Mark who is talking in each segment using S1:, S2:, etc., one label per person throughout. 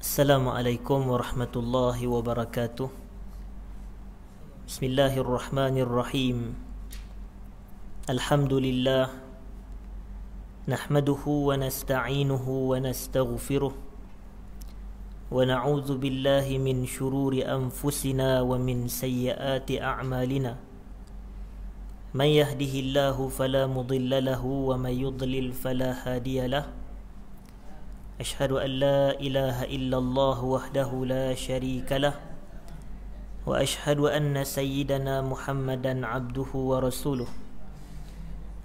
S1: Assalamualaikum warahmatullahi wabarakatuh. Bismillahirrahmanirrahim. Alhamdulillah. Nahmaduhu wa nasta'inuhu wa nastaghfiruh. Wa na'udzu billahi min shururi anfusina wa min sayyiati a'malina. Man yahdihillahu fala mudilla lahu wa man yudlil fala hadiya lahu. أشهد أن لا إله إلا الله وحده لا شريك له وأشهد أن سيدنا محمدا عبده ورسوله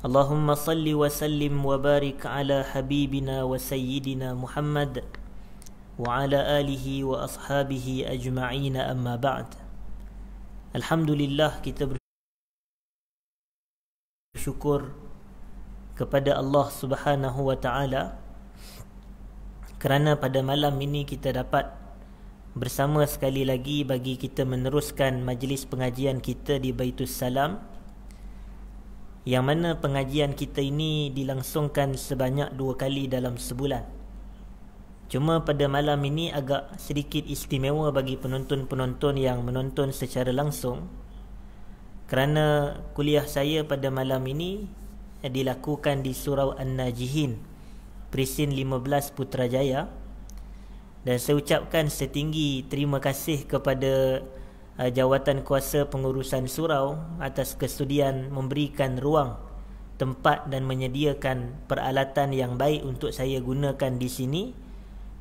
S1: اللهم صل وسلم وبارك على حبيبنا وسيدنا محمد وعلى آله وأصحابه أجمعين أما بعد. Alhamdulillah, kita bersyukur kepada Allah Subhanahu wa Ta'ala kerana pada malam ini kita dapat bersama sekali lagi bagi kita meneruskan majlis pengajian kita di Baitus Salam, yang mana pengajian kita ini dilangsungkan sebanyak 2 kali dalam sebulan. Cuma pada malam ini agak sedikit istimewa bagi penonton-penonton yang menonton secara langsung, kerana kuliah saya pada malam ini dilakukan di Surau An-Najihin, Presin 15 Putrajaya, dan saya ucapkan setinggi terima kasih kepada Jawatan Kuasa Pengurusan Surau atas kesudian memberikan ruang, tempat dan menyediakan peralatan yang baik untuk saya gunakan di sini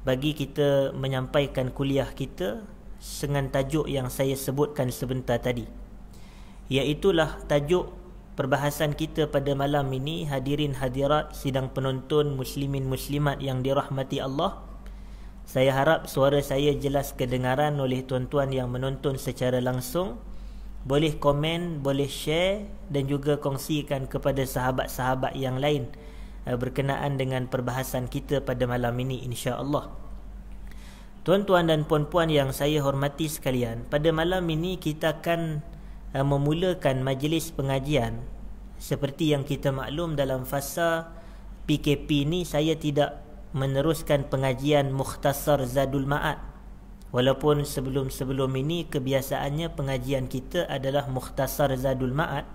S1: bagi kita menyampaikan kuliah kita dengan tajuk yang saya sebutkan sebentar tadi, iaitulah tajuk perbahasan kita pada malam ini. Hadirin hadirat sidang penonton muslimin muslimat yang dirahmati Allah, saya harap suara saya jelas kedengaran oleh tuan-tuan yang menonton secara langsung. Boleh komen, boleh share dan juga kongsikan kepada sahabat-sahabat yang lain berkenaan dengan perbahasan kita pada malam ini, insya-Allah. Tuan-tuan dan puan-puan yang saya hormati sekalian, pada malam ini kita akan memulakan majlis pengajian. Seperti yang kita maklum, dalam fasa PKP ni saya tidak meneruskan pengajian Mukhtasar Zadul Ma'ad, walaupun sebelum-sebelum ini kebiasaannya pengajian kita adalah Mukhtasar Zadul Ma'ad,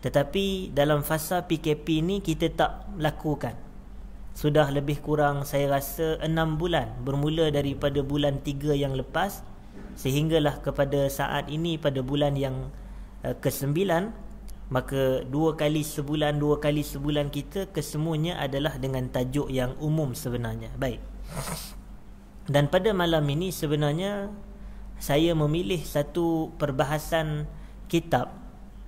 S1: tetapi dalam fasa PKP ni kita tak lakukan. Sudah lebih kurang saya rasa 6 bulan, bermula daripada bulan 3 yang lepas sehinggalah kepada saat ini pada bulan yang ke-9, maka 2 kali sebulan kita kesemuanya adalah dengan tajuk yang umum sebenarnya. Baik. Dan pada malam ini sebenarnya saya memilih satu perbahasan kitab,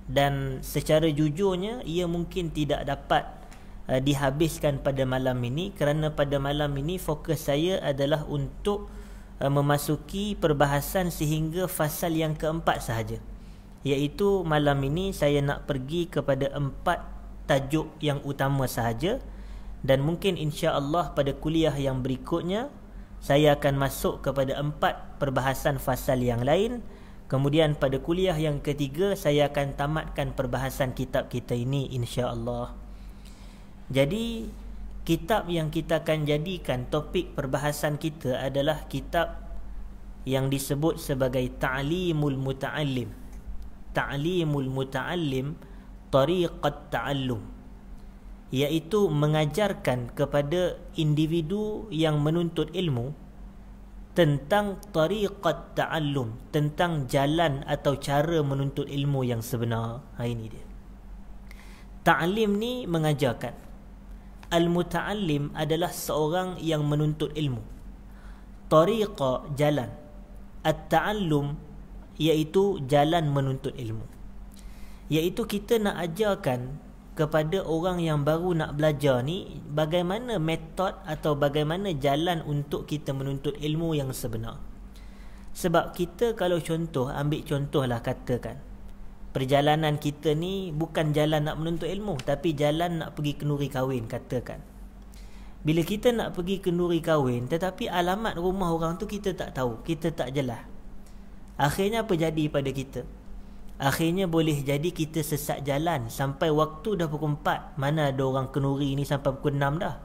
S1: dan secara jujurnya ia mungkin tidak dapat dihabiskan pada malam ini, kerana pada malam ini fokus saya adalah untuk memasuki perbahasan sehingga fasal yang keempat sahaja, iaitu malam ini saya nak pergi kepada 4 tajuk yang utama sahaja, dan mungkin insya-Allah pada kuliah yang berikutnya saya akan masuk kepada 4 perbahasan fasal yang lain. Kemudian pada kuliah yang ketiga saya akan tamatkan perbahasan kitab kita ini, insya-Allah. Jadi kitab yang kita akan jadikan topik perbahasan kita adalah kitab yang disebut sebagai Ta'limul Muta'allim. Ta'limul Muta'allim Tariqat Ta'allum, iaitu mengajarkan kepada individu yang menuntut ilmu tentang Tariqat Ta'allum, tentang jalan atau cara menuntut ilmu yang sebenar. Ini dia. Ta'lim ni mengajarkan. Al-Muta'allim adalah seorang yang menuntut ilmu. Tariqa, jalan. At-Ta'allum iaitu jalan menuntut ilmu, iaitu kita nak ajarkan kepada orang yang baru nak belajar ni bagaimana metod atau bagaimana jalan untuk kita menuntut ilmu yang sebenar. Sebab kita kalau ambil contohlah, katakan perjalanan kita ni bukan jalan nak menuntut ilmu, tapi jalan nak pergi kenduri kahwin, katakan. Bila kita nak pergi kenduri kahwin tetapi alamat rumah orang tu kita tak tahu, kita tak jelas, akhirnya apa jadi pada kita? Akhirnya boleh jadi kita sesat jalan sampai waktu dah pukul 4. Mana ada orang kenduri ni sampai pukul 6 dah.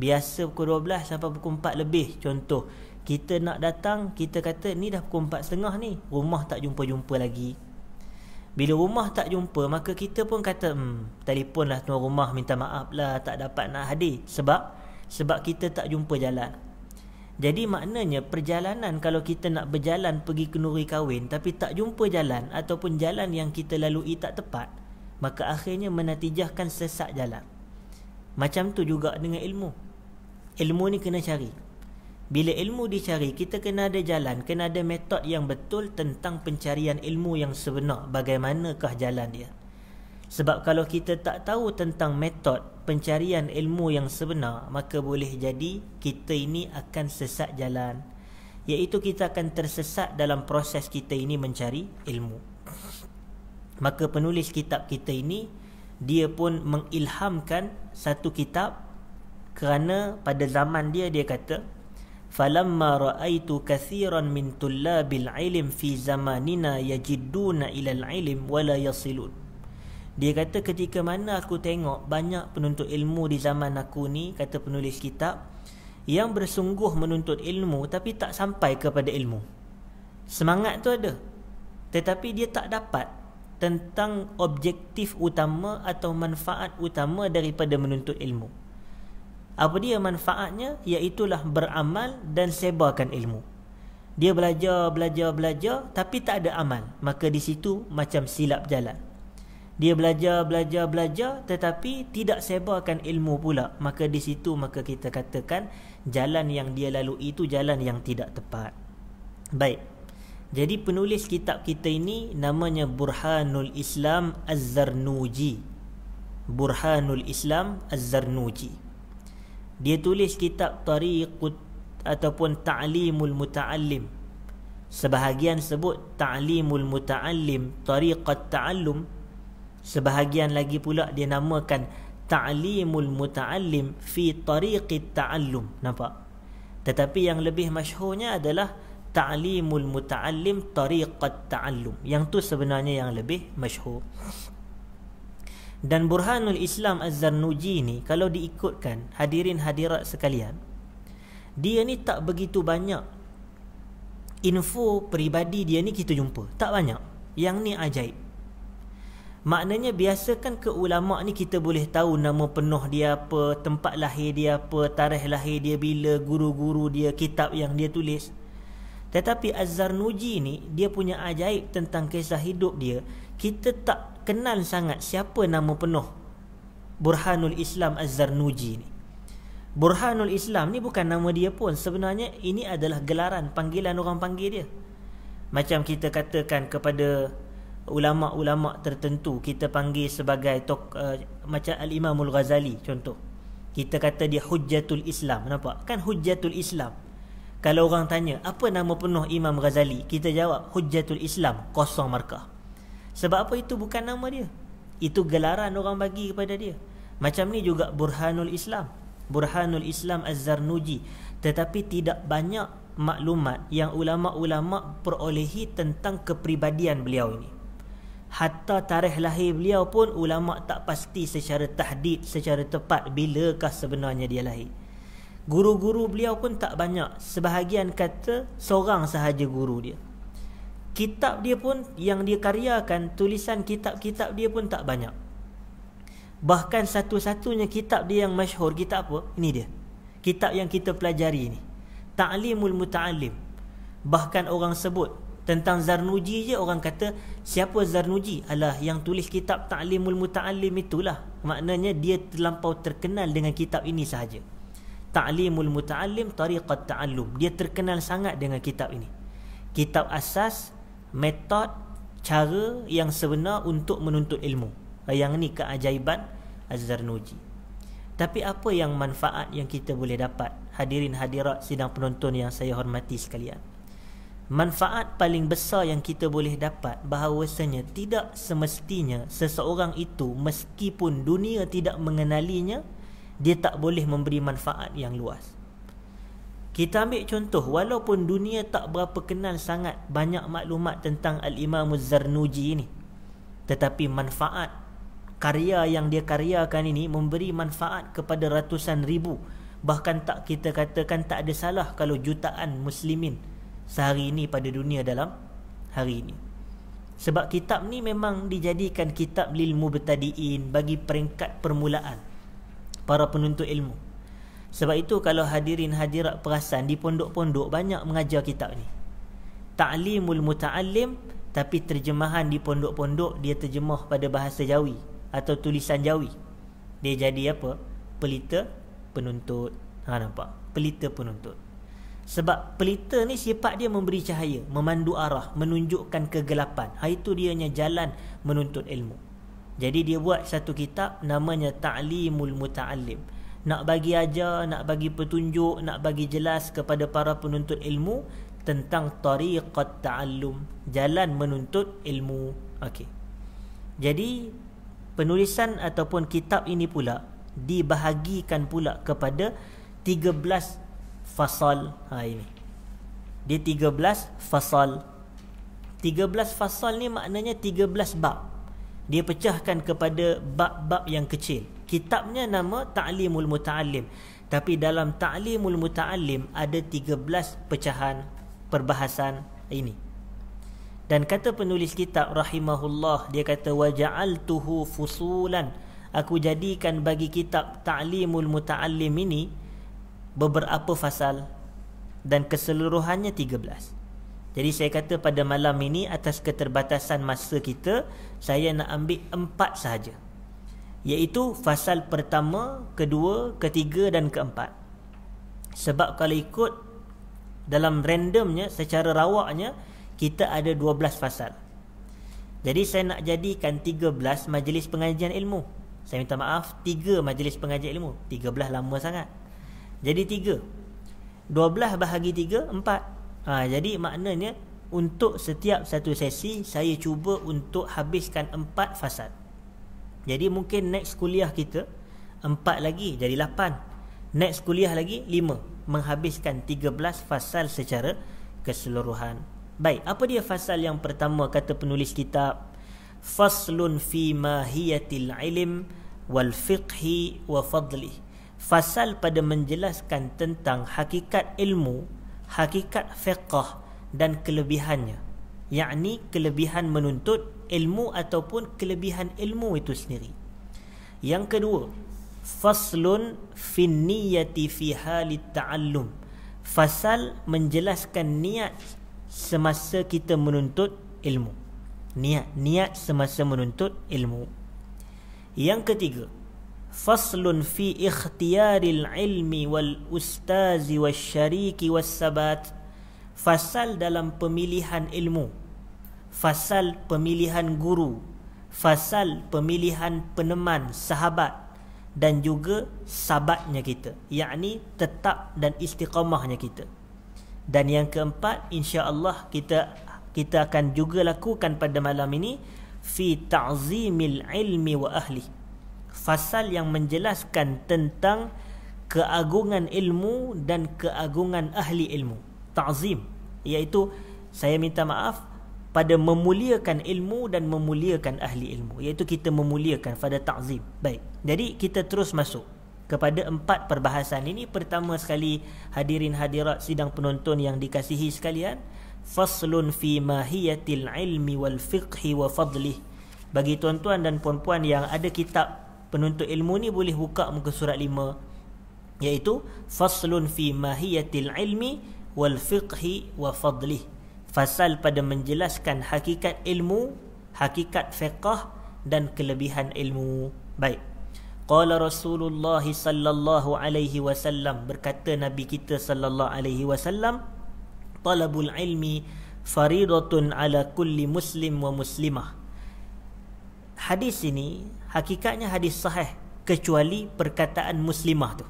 S1: Biasa pukul 12 sampai pukul 4 lebih. Contoh, Kita nak datang, kita kata ni dah pukul 4.30 ni, rumah tak jumpa-jumpa lagi. Bila rumah tak jumpa, maka kita pun kata telefonlah tuan rumah, minta maaf lah tak dapat nak hadir. Sebab kita tak jumpa jalan. Jadi maknanya perjalanan, kalau kita nak berjalan pergi ke nuri kahwin tapi tak jumpa jalan, ataupun jalan yang kita lalui tak tepat, maka akhirnya menatijahkan sesat jalan. Macam tu juga dengan ilmu. Ilmu ni kena cari. Bila ilmu dicari, kita kena ada jalan, kena ada metod yang betul tentang pencarian ilmu yang sebenar. Bagaimanakah jalan dia? Sebab kalau kita tak tahu tentang metod pencarian ilmu yang sebenar, maka boleh jadi kita ini akan sesat jalan, iaitu kita akan tersesat dalam proses kita ini mencari ilmu. Maka penulis kitab kita ini, dia pun mengilhamkan satu kitab, kerana pada zaman dia kata, falamma ra'aitu kathiran min tullabil ilm fi zamanina yajidduna ilal ilm wala yasilun. Dia kata ketika mana aku tengok banyak penuntut ilmu di zaman aku ni, kata penulis kitab, yang bersungguh menuntut ilmu tapi tak sampai kepada ilmu. Semangat tu ada, tetapi dia tak dapat tentang objektif utama atau manfaat utama daripada menuntut ilmu. Apa dia manfaatnya? Iaitulah beramal dan sebarkan ilmu. Dia belajar tapi tak ada amal, maka di situ macam silap jalan. Dia belajar tetapi tidak sebarkan ilmu pula, maka di situ maka kita katakan jalan yang dia lalui itu jalan yang tidak tepat. Baik. Jadi penulis kitab kita ini namanya Burhanul Islam Az-Zarnuji. Burhanul Islam Az-Zarnuji. Dia tulis kitab Tariqut ataupun Ta'limul Muta'allim. Sebahagian sebut Ta'limul Muta'allim, Tariqat Ta'allum. Sebahagian lagi pula dia namakan Ta'limul Muta'allim fi Tariqit Ta'allum. Nampak? Tetapi yang lebih masyhurnya adalah Ta'limul Muta'allim Tariqat Ta'allum. Yang tu sebenarnya yang lebih masyhur. Dan Burhanul Islam Az-Zarnuji ni, kalau diikutkan hadirin hadirat sekalian, dia ni tak begitu banyak info peribadi dia ni kita jumpa. Tak banyak. Yang ni ajaib. Maknanya biasakan ke ulama' ni kita boleh tahu nama penuh dia apa, tempat lahir dia apa, tarikh lahir dia bila, guru-guru dia, kitab yang dia tulis. Tetapi Az-Zarnuji ni, dia punya ajaib tentang kisah hidup dia. Kita tak kenal sangat siapa nama penuh Burhanul Islam Az-Zarnuji ni. Burhanul Islam ni bukan nama dia pun. Sebenarnya ini adalah gelaran, panggilan orang panggil dia. Macam kita katakan kepada ulama'-ulama' tertentu, kita panggil sebagai macam Al-Imamul Ghazali contoh. Kita kata dia Hujjatul Islam. Nampak? Kan Hujjatul Islam. Kalau orang tanya, apa nama penuh Imam Ghazali? Kita jawab, Hujjatul Islam, kosong markah. Sebab apa? Itu bukan nama dia. Itu gelaran orang bagi kepada dia. Macam ni juga Burhanul Islam. Burhanul Islam Az-Zarnuji. Tetapi tidak banyak maklumat yang ulama'-ulama' perolehi tentang kepribadian beliau ini. Hatta tarikh lahir beliau pun ulama' tak pasti secara tahdid, secara tepat bilakah sebenarnya dia lahir. Guru-guru beliau pun tak banyak. Sebahagian kata seorang sahaja guru dia. Kitab dia pun yang dia karyakan, tulisan kitab-kitab dia pun tak banyak. Bahkan satu-satunya kitab dia yang masyhur, kitab apa? Ini dia. Kitab yang kita pelajari ni. Ta'limul Muta'allim. Bahkan orang sebut tentang Zarnuji je, orang kata siapa Zarnuji? Alah, yang tulis kitab Ta'limul Muta'allim itulah. Maknanya dia terlampau terkenal dengan kitab ini sahaja. Ta'limul Muta'allim Tariqat Ta'allum. Dia terkenal sangat dengan kitab ini. Kitab asas, metod, cara yang sebenar untuk menuntut ilmu. Yang ni keajaiban Az-Zarnuji. Tapi apa yang manfaat yang kita boleh dapat? Hadirin hadirat sidang penonton yang saya hormati sekalian. Manfaat paling besar yang kita boleh dapat, bahawasanya tidak semestinya seseorang itu, meskipun dunia tidak mengenalinya, dia tak boleh memberi manfaat yang luas. Kita ambil contoh, walaupun dunia tak berapa kenal sangat banyak maklumat tentang Al-Imam Az-Zarnuji ini, tetapi manfaat karya yang dia karyakan ini memberi manfaat kepada ratusan ribu, Bahkan tak kita katakan tak ada salah kalau jutaan muslimin sehari ini pada dunia dalam hari ini. Sebab kitab ni memang dijadikan kitab lil mubtadiin, bagi peringkat permulaan para penuntut ilmu. Sebab itu kalau hadirin hadirat perasan, di pondok-pondok banyak mengajar kitab ni. Ta'limul muta'allim, tapi terjemahan di pondok-pondok dia terjemah pada bahasa Jawi atau tulisan Jawi. Dia jadi apa? Pelita penuntut. Nampak? Pelita penuntut. Sebab pelita ni sifat dia memberi cahaya, memandu arah, menunjukkan kegelapan. Itu dianya jalan menuntut ilmu. Jadi dia buat satu kitab namanya Ta'limul Muta'allim. Nak bagi ajar, nak bagi petunjuk, nak bagi jelas kepada para penuntut ilmu tentang tariqat ta'allum, jalan menuntut ilmu. Okey. Jadi penulisan ataupun kitab ini pula dibahagikan pula kepada 13 fasal. Ini dia 13 fasal. 13 fasal ni maknanya 13 bab. Dia pecahkan kepada bab-bab yang kecil. Kitabnya nama Ta'limul Muta'allim, tapi dalam Ta'limul Muta'allim ada 13 pecahan perbahasan ini. Dan kata penulis kitab rahimahullah, dia kata waja'altuhu fusulan, aku jadikan bagi kitab Ta'limul Muta'allim ini beberapa fasal dan keseluruhannya 13. Jadi saya kata pada malam ini atas keterbatasan masa kita, saya nak ambil 4 sahaja, iaitu fasal pertama, kedua, ketiga dan keempat. Sebab kalau ikut dalam randomnya, secara rawaknya, kita ada 12 fasal. Jadi saya nak jadikan 13 majlis pengajian ilmu. Saya minta maaf, 3 majlis pengajian ilmu. 13 lama sangat. Jadi 3. 12 bahagi 3, 4. Jadi maknanya untuk setiap satu sesi saya cuba untuk habiskan 4 fasal. Jadi mungkin next kuliah kita 4 lagi jadi 8. Next kuliah lagi 5. Menghabiskan 13 fasal secara keseluruhan. Baik, apa dia fasal yang pertama kata penulis kitab? Faslun fi mahiyatil ilm wal fiqhi wa fadlih. Fasal pada menjelaskan tentang hakikat ilmu, hakikat fiqh dan kelebihannya. Yakni kelebihan menuntut ilmu ataupun kelebihan ilmu itu sendiri. Yang kedua, faslun fin niyyati fi halit ta'allum. Fasal menjelaskan niat semasa kita menuntut ilmu. Niat semasa menuntut ilmu. Yang ketiga, faslun fi ikhtiyaril ilmi wal ustazi wasyariki wassabat. Fasal dalam pemilihan ilmu, fasal pemilihan guru, fasal pemilihan peneman, sahabat dan juga sabatnya kita, yakni tetap dan istiqamahnya kita. Dan yang keempat, insya-Allah kita akan juga lakukan pada malam ini fi ta'zimil ilmi wa ahli. Fasal yang menjelaskan tentang keagungan ilmu dan keagungan ahli ilmu. Ta'zim, iaitu saya minta maaf pada memuliakan ilmu dan memuliakan ahli ilmu, iaitu kita memuliakan pada ta'zim. Baik, jadi kita terus masuk kepada 4 perbahasan ini. Pertama sekali, hadirin hadirat sidang penonton yang dikasihi sekalian, faslun fi mahiyatil ilmi wal fiqhi wa fadlih. Bagi tuan-tuan dan puan-puan yang ada kitab penuntut ilmu ni, boleh buka muka surat 5, iaitu faslun fi mahiyatil ilmi wal fiqhi wa fadlih. Fasal pada menjelaskan hakikat ilmu, hakikat fiqh dan kelebihan ilmu. Baik. Qala Rasulullah sallallahu alaihi wasallam, berkata Nabi kita sallallahu alaihi wasallam, talabul ilmi faridatun ala kulli muslim wa muslimah. Hadis ini hakikatnya hadis sahih kecuali perkataan muslimah tu.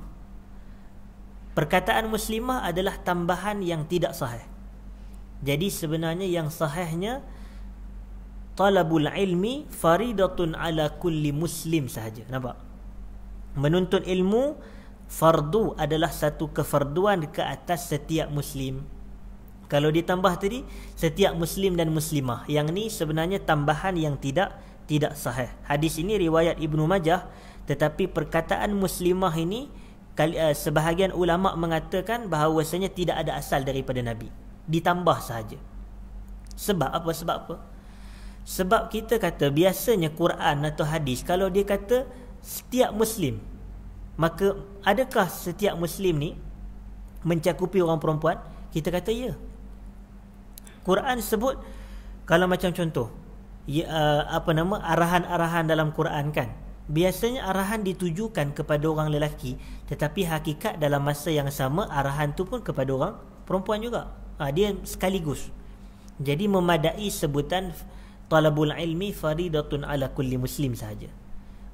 S1: Perkataan muslimah adalah tambahan yang tidak sahih. Jadi sebenarnya yang sahihnya talabul ilmi faridatun ala kulli muslim sahaja. Nampak? Menuntut ilmu fardu adalah satu kefarduan ke atas setiap muslim. Kalau ditambah tadi setiap muslim dan muslimah, yang ni sebenarnya tambahan yang tidak sahih. Hadis ini riwayat Ibnu Majah, tetapi perkataan muslimah ini sebahagian ulama mengatakan bahawasanya tidak ada asal daripada Nabi, ditambah sahaja. Sebab apa? Sebab kita kata biasanya Quran atau hadis, kalau dia kata setiap Muslim, maka adakah setiap Muslim ni mencakupi orang perempuan? Kita kata ya. Quran sebut, kalau macam contoh arahan-arahan dalam Quran kan, biasanya arahan ditujukan kepada orang lelaki, tetapi hakikat dalam masa yang sama arahan tu pun kepada orang perempuan juga. Dia sekaligus. Jadi memadai sebutan talabul ilmi faridatun ala kulli muslim sahaja.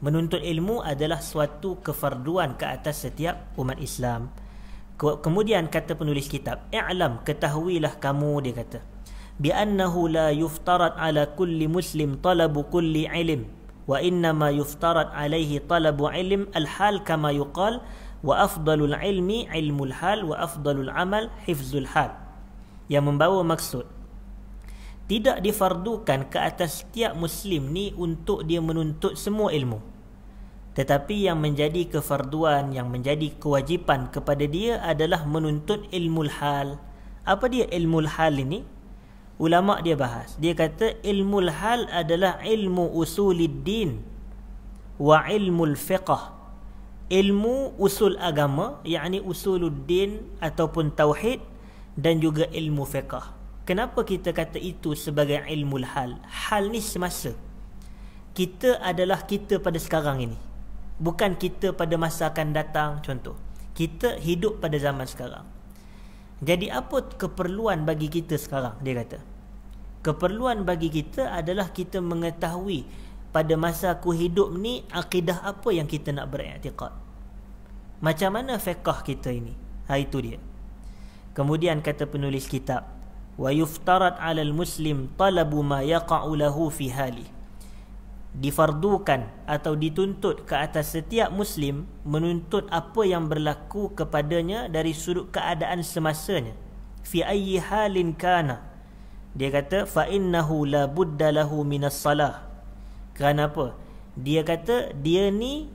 S1: Menuntut ilmu adalah suatu kefarduan ke atas setiap umat Islam. Kemudian kata penulis kitab, i'lam, ketahuilah kamu, dia kata, bi annahu la yuftarad ala kulli muslim talabu kulli ilm, wa innama yuftarad alaihi talabu ilm al-hal kama yuqal, wa afdalul ilmi ilmul hal, wa afdalul amal hifzul hal. Yang membawa maksud, tidak difardukan ke atas setiap Muslim ni untuk dia menuntut semua ilmu, tetapi yang menjadi kefarduan, yang menjadi kewajipan kepada dia adalah menuntut ilmul hal. Apa dia ilmul hal ini? Ulama dia bahas. Dia kata ilmul hal adalah ilmu usuluddin wa ilmul fiqh. Ilmu usul agama, yakni usuluddin ataupun tauhid, dan juga ilmu fiqh. Kenapa kita kata itu sebagai ilmul hal? Hal ni semasa. Kita adalah kita pada sekarang ini, bukan kita pada masa akan datang. Contoh, kita hidup pada zaman sekarang. Jadi apa keperluan bagi kita sekarang? Dia kata keperluan bagi kita adalah kita mengetahui pada masa aku hidup ni akidah apa yang kita nak beriktikad, macam mana fiqh kita ini. Itu dia. Kemudian kata penulis kitab, wa yuftarad 'alal muslim talabu ma yaqa'u lahu fi hali. Difardukan atau dituntut ke atas setiap Muslim menuntut apa yang berlaku kepadanya dari sudut keadaan semasanya. Fi ayyi halin kana. Dia kata fa innahu la budda lahu minas salah. Kerana apa? Dia kata dia ni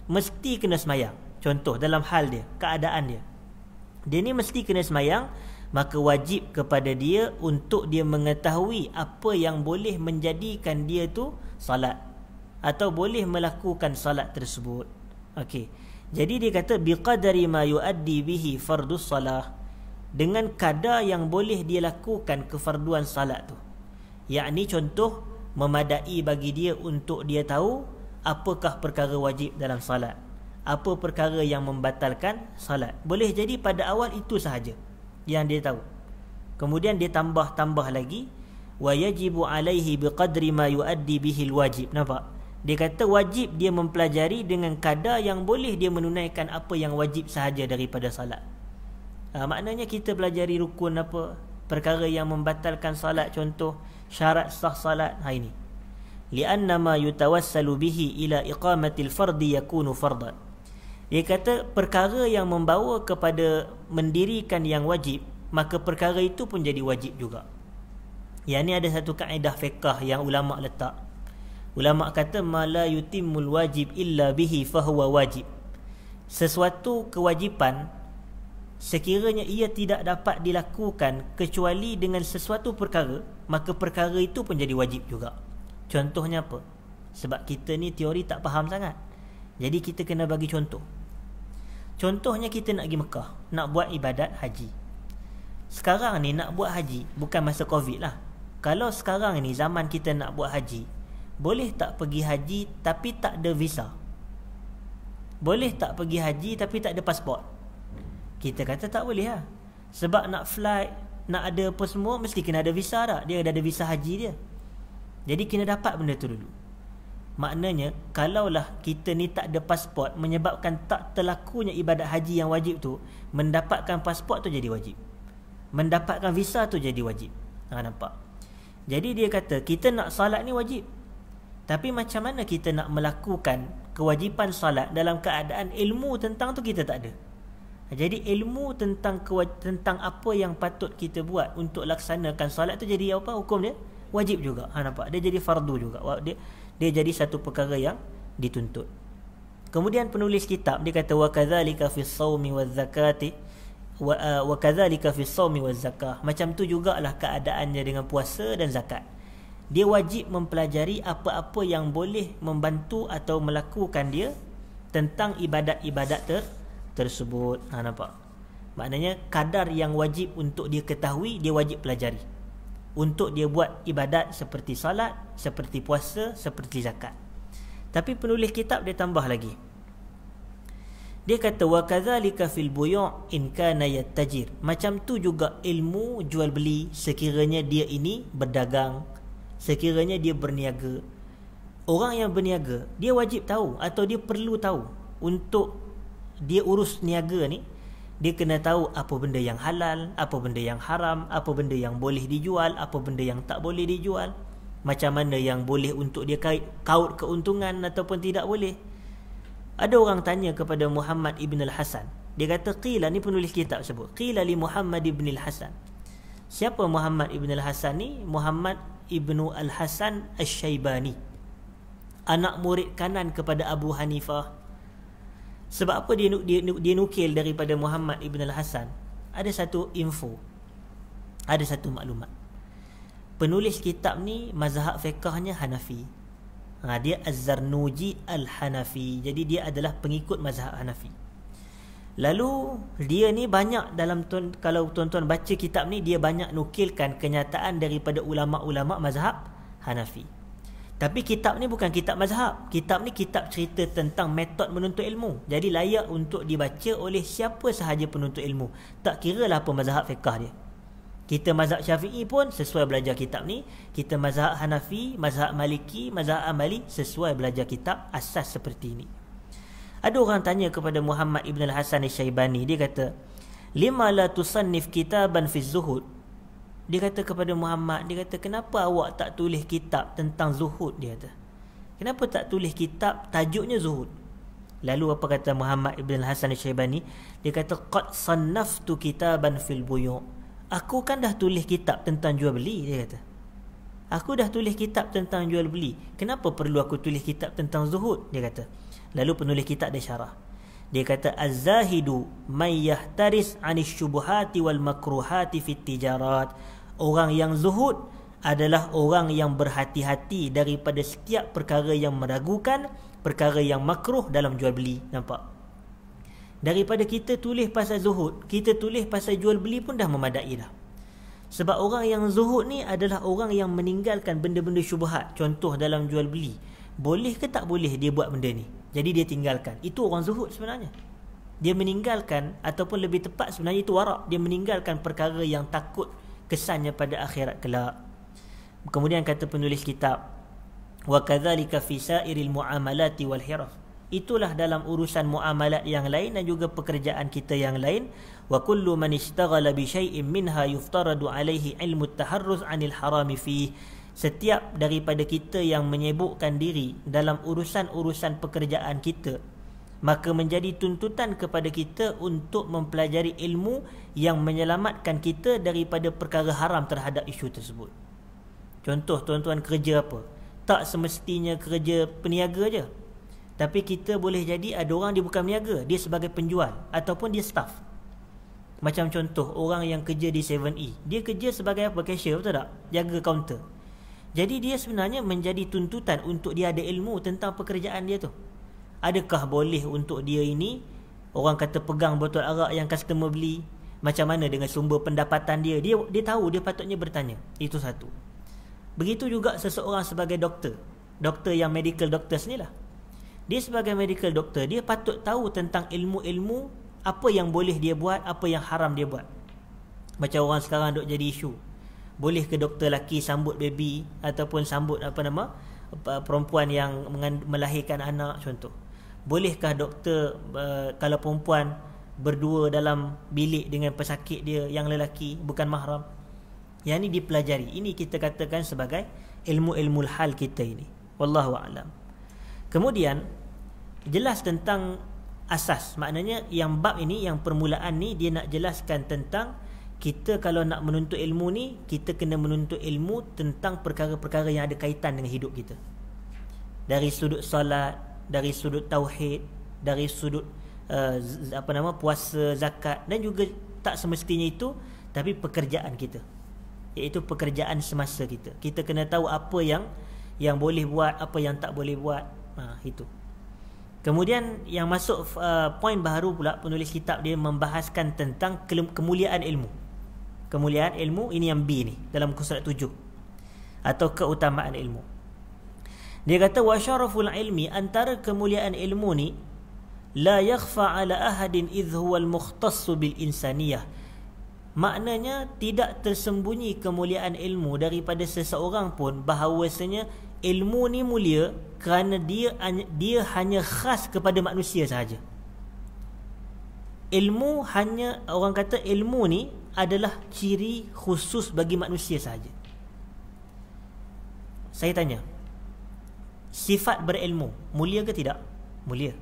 S1: mesti kena semayang. Contoh dalam hal dia, keadaan dia, dia ni mesti kena semayang, maka wajib kepada dia untuk dia mengetahui apa yang boleh menjadikan dia tu salat, atau boleh melakukan salat tersebut. Okey. Jadi dia kata biqadari ma yuaddi bihi fardus salah, dengan kadar yang boleh dia lakukan kefarduan salat tu. Yakni contoh, memadai bagi dia untuk dia tahu apakah perkara wajib dalam salat, apa perkara yang membatalkan salat. Boleh jadi pada awal itu sahaja yang dia tahu. Kemudian dia tambah lagi, wa yajibu alaihi biqadri ma yuaddi bihi alwajib. Nampak? Dia kata wajib dia mempelajari dengan kadar yang boleh dia menunaikan apa yang wajib sahaja daripada salat. Maknanya kita pelajari rukun apa, perkara yang membatalkan salat, contoh syarat sah salat. Ini lianna ma yutawassalu bihi ila iqamatil fardi yakunu fardan. Dia kata perkara yang membawa kepada mendirikan yang wajib, maka perkara itu pun jadi wajib juga. Yang ni ada satu kaedah fiqh yang ulama letak. Ulama kata ma la yutimmul wajib illa bihi fahuwa wajib. Sesuatu kewajipan sekiranya ia tidak dapat dilakukan kecuali dengan sesuatu perkara, maka perkara itu pun jadi wajib juga. Contohnya apa? Sebab kita ni teori tak faham sangat, jadi kita kena bagi contoh. Contohnya kita nak pergi Mekah, nak buat ibadat haji. Sekarang ni nak buat haji, bukan masa Covid lah. Kalau sekarang ni zaman kita nak buat haji, boleh tak pergi haji tapi tak ada visa? Boleh tak pergi haji tapi tak ada pasport? Kita kata tak boleh lah. Sebab nak flight, nak ada apa semua, mesti kena ada visa tak? Dia ada visa haji dia. Jadi kena dapat benda tu dulu. Maknanya kalaulah kita ni tak ada pasport, menyebabkan tak terlakunya ibadat haji yang wajib tu, mendapatkan pasport tu jadi wajib, mendapatkan visa tu jadi wajib. Nampak? Jadi dia kata kita nak salat ni wajib, tapi macam mana kita nak melakukan kewajipan salat dalam keadaan ilmu tentang tu kita tak ada. Jadi ilmu tentang apa yang patut kita buat untuk laksanakan salat tu jadi apa? Hukum dia wajib juga. Nampak? Dia jadi fardu juga. Dia jadi satu perkara yang dituntut. Kemudian penulis kitab dia kata wa kadzalika fis shaumi waz zakati wa kadzalika fis shaumi waz zakah. Macam tu jugalah keadaannya dengan puasa dan zakat. Dia wajib mempelajari apa-apa yang boleh membantu atau melakukan dia tentang ibadat-ibadat tersebut. Nampak? Maknanya kadar yang wajib untuk dia ketahui, dia wajib pelajari untuk dia buat ibadat seperti salat, seperti puasa, seperti zakat. Tapi penulis kitab dia tambah lagi. Dia kata wa kadzalika fil buyu' in kana yattajir. Macam tu juga ilmu jual beli sekiranya dia ini berdagang, sekiranya dia berniaga. Orang yang berniaga, dia wajib tahu atau dia perlu tahu untuk dia urus niaga ni. Dia kena tahu apa benda yang halal, apa benda yang haram, apa benda yang boleh dijual, apa benda yang tak boleh dijual, macam mana yang boleh untuk dia kaut keuntungan ataupun tidak boleh. Ada orang tanya kepada Muhammad ibn al-Hasan. Dia kata qila, ni penulis kitab sebut, qila li Muhammad ibn al-Hasan. Siapa Muhammad ibn al-Hasan ni? Muhammad ibn al-Hasan al-Syaibani, anak murid kanan kepada Abu Hanifah. Sebab apa dia nukil daripada Muhammad ibn al-Hasan? Ada satu info, ada satu maklumat. Penulis kitab ni mazhab fiqahnya Hanafi. Dia Az-Zarnuji Al-Hanafi. Jadi dia adalah pengikut mazhab Hanafi. Lalu dia ni banyak dalam kalau tuan-tuan baca kitab ni, dia banyak nukilkan kenyataan daripada ulama-ulama mazhab Hanafi. Tapi kitab ni bukan kitab mazhab. Kitab ni kitab cerita tentang metod menuntut ilmu. Jadi layak untuk dibaca oleh siapa sahaja penuntut ilmu. Tak kira lah apa mazhab fiqah dia. Kita mazhab Syafi'i pun sesuai belajar kitab ni. Kita mazhab Hanafi, mazhab Maliki, mazhab Ambali sesuai belajar kitab asas seperti ini. Ada orang tanya kepada Muhammad ibn al-Hasan al-Syaibani. Dia kata, lima la tusannif kitaban fi zuhud. Dia kata kepada Muhammad, dia kata, kenapa awak tak tulis kitab tentang zuhud? Dia kata, kenapa tak tulis kitab tajuknya zuhud? Lalu apa kata Muhammad ibn al-Hasan al-Syaibani? Dia kata, qad sannaftu kitaban fil buyu'. Aku kan dah tulis kitab tentang jual beli. Dia kata, aku dah tulis kitab tentang jual beli, kenapa perlu aku tulis kitab tentang zuhud? Dia kata. Lalu penulis kitab dia syarah. Dia kata, az-zahidu may yahtaris 'anis syubuhati wal makruhati fit tijarat. Orang yang zuhud adalah orang yang berhati-hati daripada setiap perkara yang meragukan, perkara yang makruh dalam jual beli. Nampak? Daripada kita tulis pasal zuhud, kita tulis pasal jual beli pun dah memadai dah. Sebab orang yang zuhud ni adalah orang yang meninggalkan benda-benda syubhat. Contoh dalam jual beli, boleh ke tak boleh dia buat benda ni, jadi dia tinggalkan. Itu orang zuhud sebenarnya. Dia meninggalkan, ataupun lebih tepat sebenarnya itu warak. Dia meninggalkan perkara yang takut kesannya pada akhirat kelak. Kemudian kata penulis kitab, wa kadzalika fi sa'iril muamalati wal hiraf. Itulah dalam urusan muamalat yang lain dan juga pekerjaan kita yang lain. Wa kullu man ishtaghala bi syai'in minha yuftaradu alaihi ilmu at-taharruz 'anil harami fi. Setiap daripada kita yang menyibukkan diri dalam urusan-urusan pekerjaan kita, maka menjadi tuntutan kepada kita untuk mempelajari ilmu yang menyelamatkan kita daripada perkara haram terhadap isu tersebut. Contoh, tuan-tuan kerja apa? Tak semestinya kerja peniaga je. Tapi kita boleh jadi ada orang dia bukan peniaga, dia sebagai penjual ataupun dia staff. Macam contoh orang yang kerja di 7E, dia kerja sebagai apa? Cashier, betul tak? Jaga kaunter. Jadi dia sebenarnya menjadi tuntutan untuk dia ada ilmu tentang pekerjaan dia tu. Adakah boleh untuk dia ini, orang kata pegang botol arak yang customer beli, macam mana dengan sumber pendapatan dia? Dia tahu, dia patutnya bertanya. Itu satu. Begitu juga seseorang sebagai doktor. Doktor yang medical doctors ni lah. Dia sebagai medical doctor, dia patut tahu tentang ilmu-ilmu, apa yang boleh dia buat, apa yang haram dia buat. Macam orang sekarang duk jadi isu, boleh ke doktor lelaki sambut baby ataupun sambut perempuan yang melahirkan anak, contoh. Bolehkah doktor kalau perempuan berdua dalam bilik dengan pesakit dia yang lelaki bukan mahram? Yang ini dipelajari. Ini kita katakan sebagai ilmu-ilmu hal kita ini. Wallahu a'lam. Kemudian jelas tentang asas. Maknanya yang bab ini, yang permulaan ni, dia nak jelaskan tentang kita kalau nak menuntut ilmu ni, kita kena menuntut ilmu tentang perkara-perkara yang ada kaitan dengan hidup kita. Dari sudut solat, dari sudut tauhid, dari sudut puasa, zakat, dan juga tak semestinya itu, tapi pekerjaan kita, iaitu pekerjaan semasa kita. Kita kena tahu apa yang boleh buat, apa yang tak boleh buat. Itu. Kemudian yang masuk poin baru pula, penulis kitab dia membahaskan tentang kemuliaan ilmu. Kemuliaan ilmu ini yang B ni dalam muka surat 7, atau keutamaan ilmu. Dia kata wa syaraful ilmi, antara kemuliaan ilmu ni la yakhfa ala ahadin idh huwa al-mukhtass bil insaniyah. Maknanya tidak tersembunyi kemuliaan ilmu daripada seseorang pun, bahawasanya ilmu ni mulia kerana dia hanya khas kepada manusia sahaja. Ilmu hanya, orang kata ilmu ni adalah ciri khusus bagi manusia sahaja. Saya tanya, sifat berilmu mulia ke tidak? Mulia.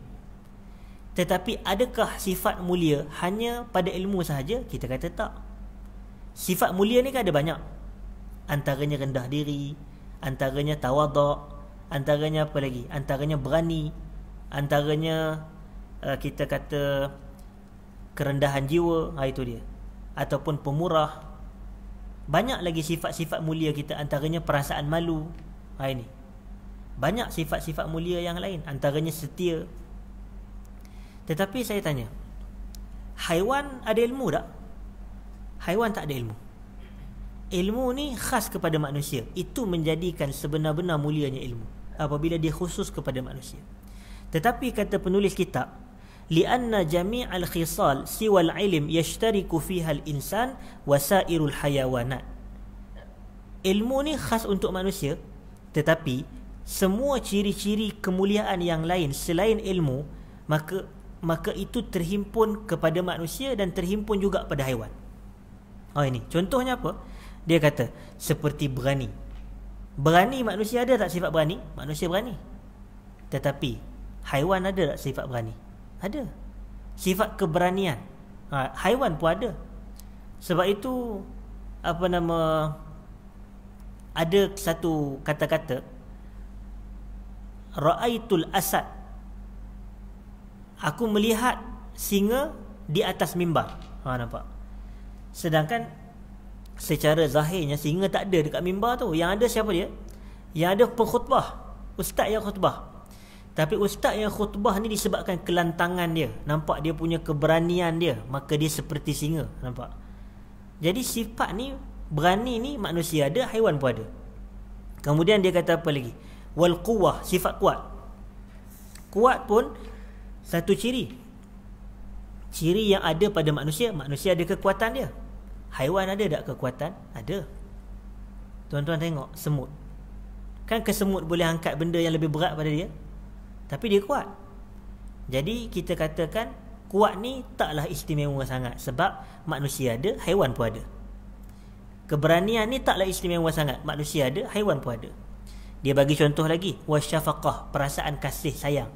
S1: Tetapi adakah sifat mulia hanya pada ilmu sahaja? Kita kata tak. Sifat mulia ni kan ada banyak. Antaranya rendah diri, antaranya tawaduk, antaranya apa lagi? Antaranya berani, antaranya kita kata kerendahan jiwa, itu dia. Ataupun pemurah. Banyak lagi sifat-sifat mulia kita, antaranya perasaan malu. Ini. Banyak sifat-sifat mulia yang lain, antaranya setia. Tetapi saya tanya, haiwan ada ilmu tak? Haiwan tak ada ilmu. Ilmu ni khas kepada manusia. Itu menjadikan sebenar-benar mulianya ilmu apabila dia khusus kepada manusia. Tetapi kata penulis kitab, lianna jami'al khisal siwal ilm yashtariku fiha al-insan wa sairul hayawanat. Ilmu ni khas untuk manusia, tetapi semua ciri-ciri kemuliaan yang lain selain ilmu, maka itu terhimpun kepada manusia dan terhimpun juga pada haiwan. Ini contohnya apa? Dia kata seperti berani. Berani, manusia ada tak sifat berani? Manusia berani. Tetapi haiwan ada tak sifat berani? Ada. Sifat keberanian, haiwan pun ada. Sebab itu ada satu kata-kata, ra'aitul asad, aku melihat singa di atas mimbar. Nampak? Sedangkan secara zahirnya singa tak ada dekat mimbar tu. Yang ada siapa dia? Yang ada pengkhutbah, ustaz yang khutbah. Tapi ustaz yang khutbah ni disebabkan kelantangan dia, nampak dia punya keberanian dia, maka dia seperti singa. Nampak? Jadi sifat ni, berani ni manusia ada, haiwan pun ada. Kemudian dia kata apa lagi? Wal quwwah, sifat kuat. Kuat pun satu ciri. Ciri yang ada pada manusia, manusia ada kekuatan dia. Haiwan ada tak kekuatan? Ada. Tuan-tuan tengok semut. Kan kesemut boleh angkat benda yang lebih berat pada dia, tapi dia kuat. Jadi kita katakan kuat ni taklah istimewa sangat, sebab manusia ada, haiwan pun ada. Keberanian ni taklah istimewa sangat, manusia ada, haiwan pun ada. Dia bagi contoh lagi, wasyafaqah, perasaan kasih sayang.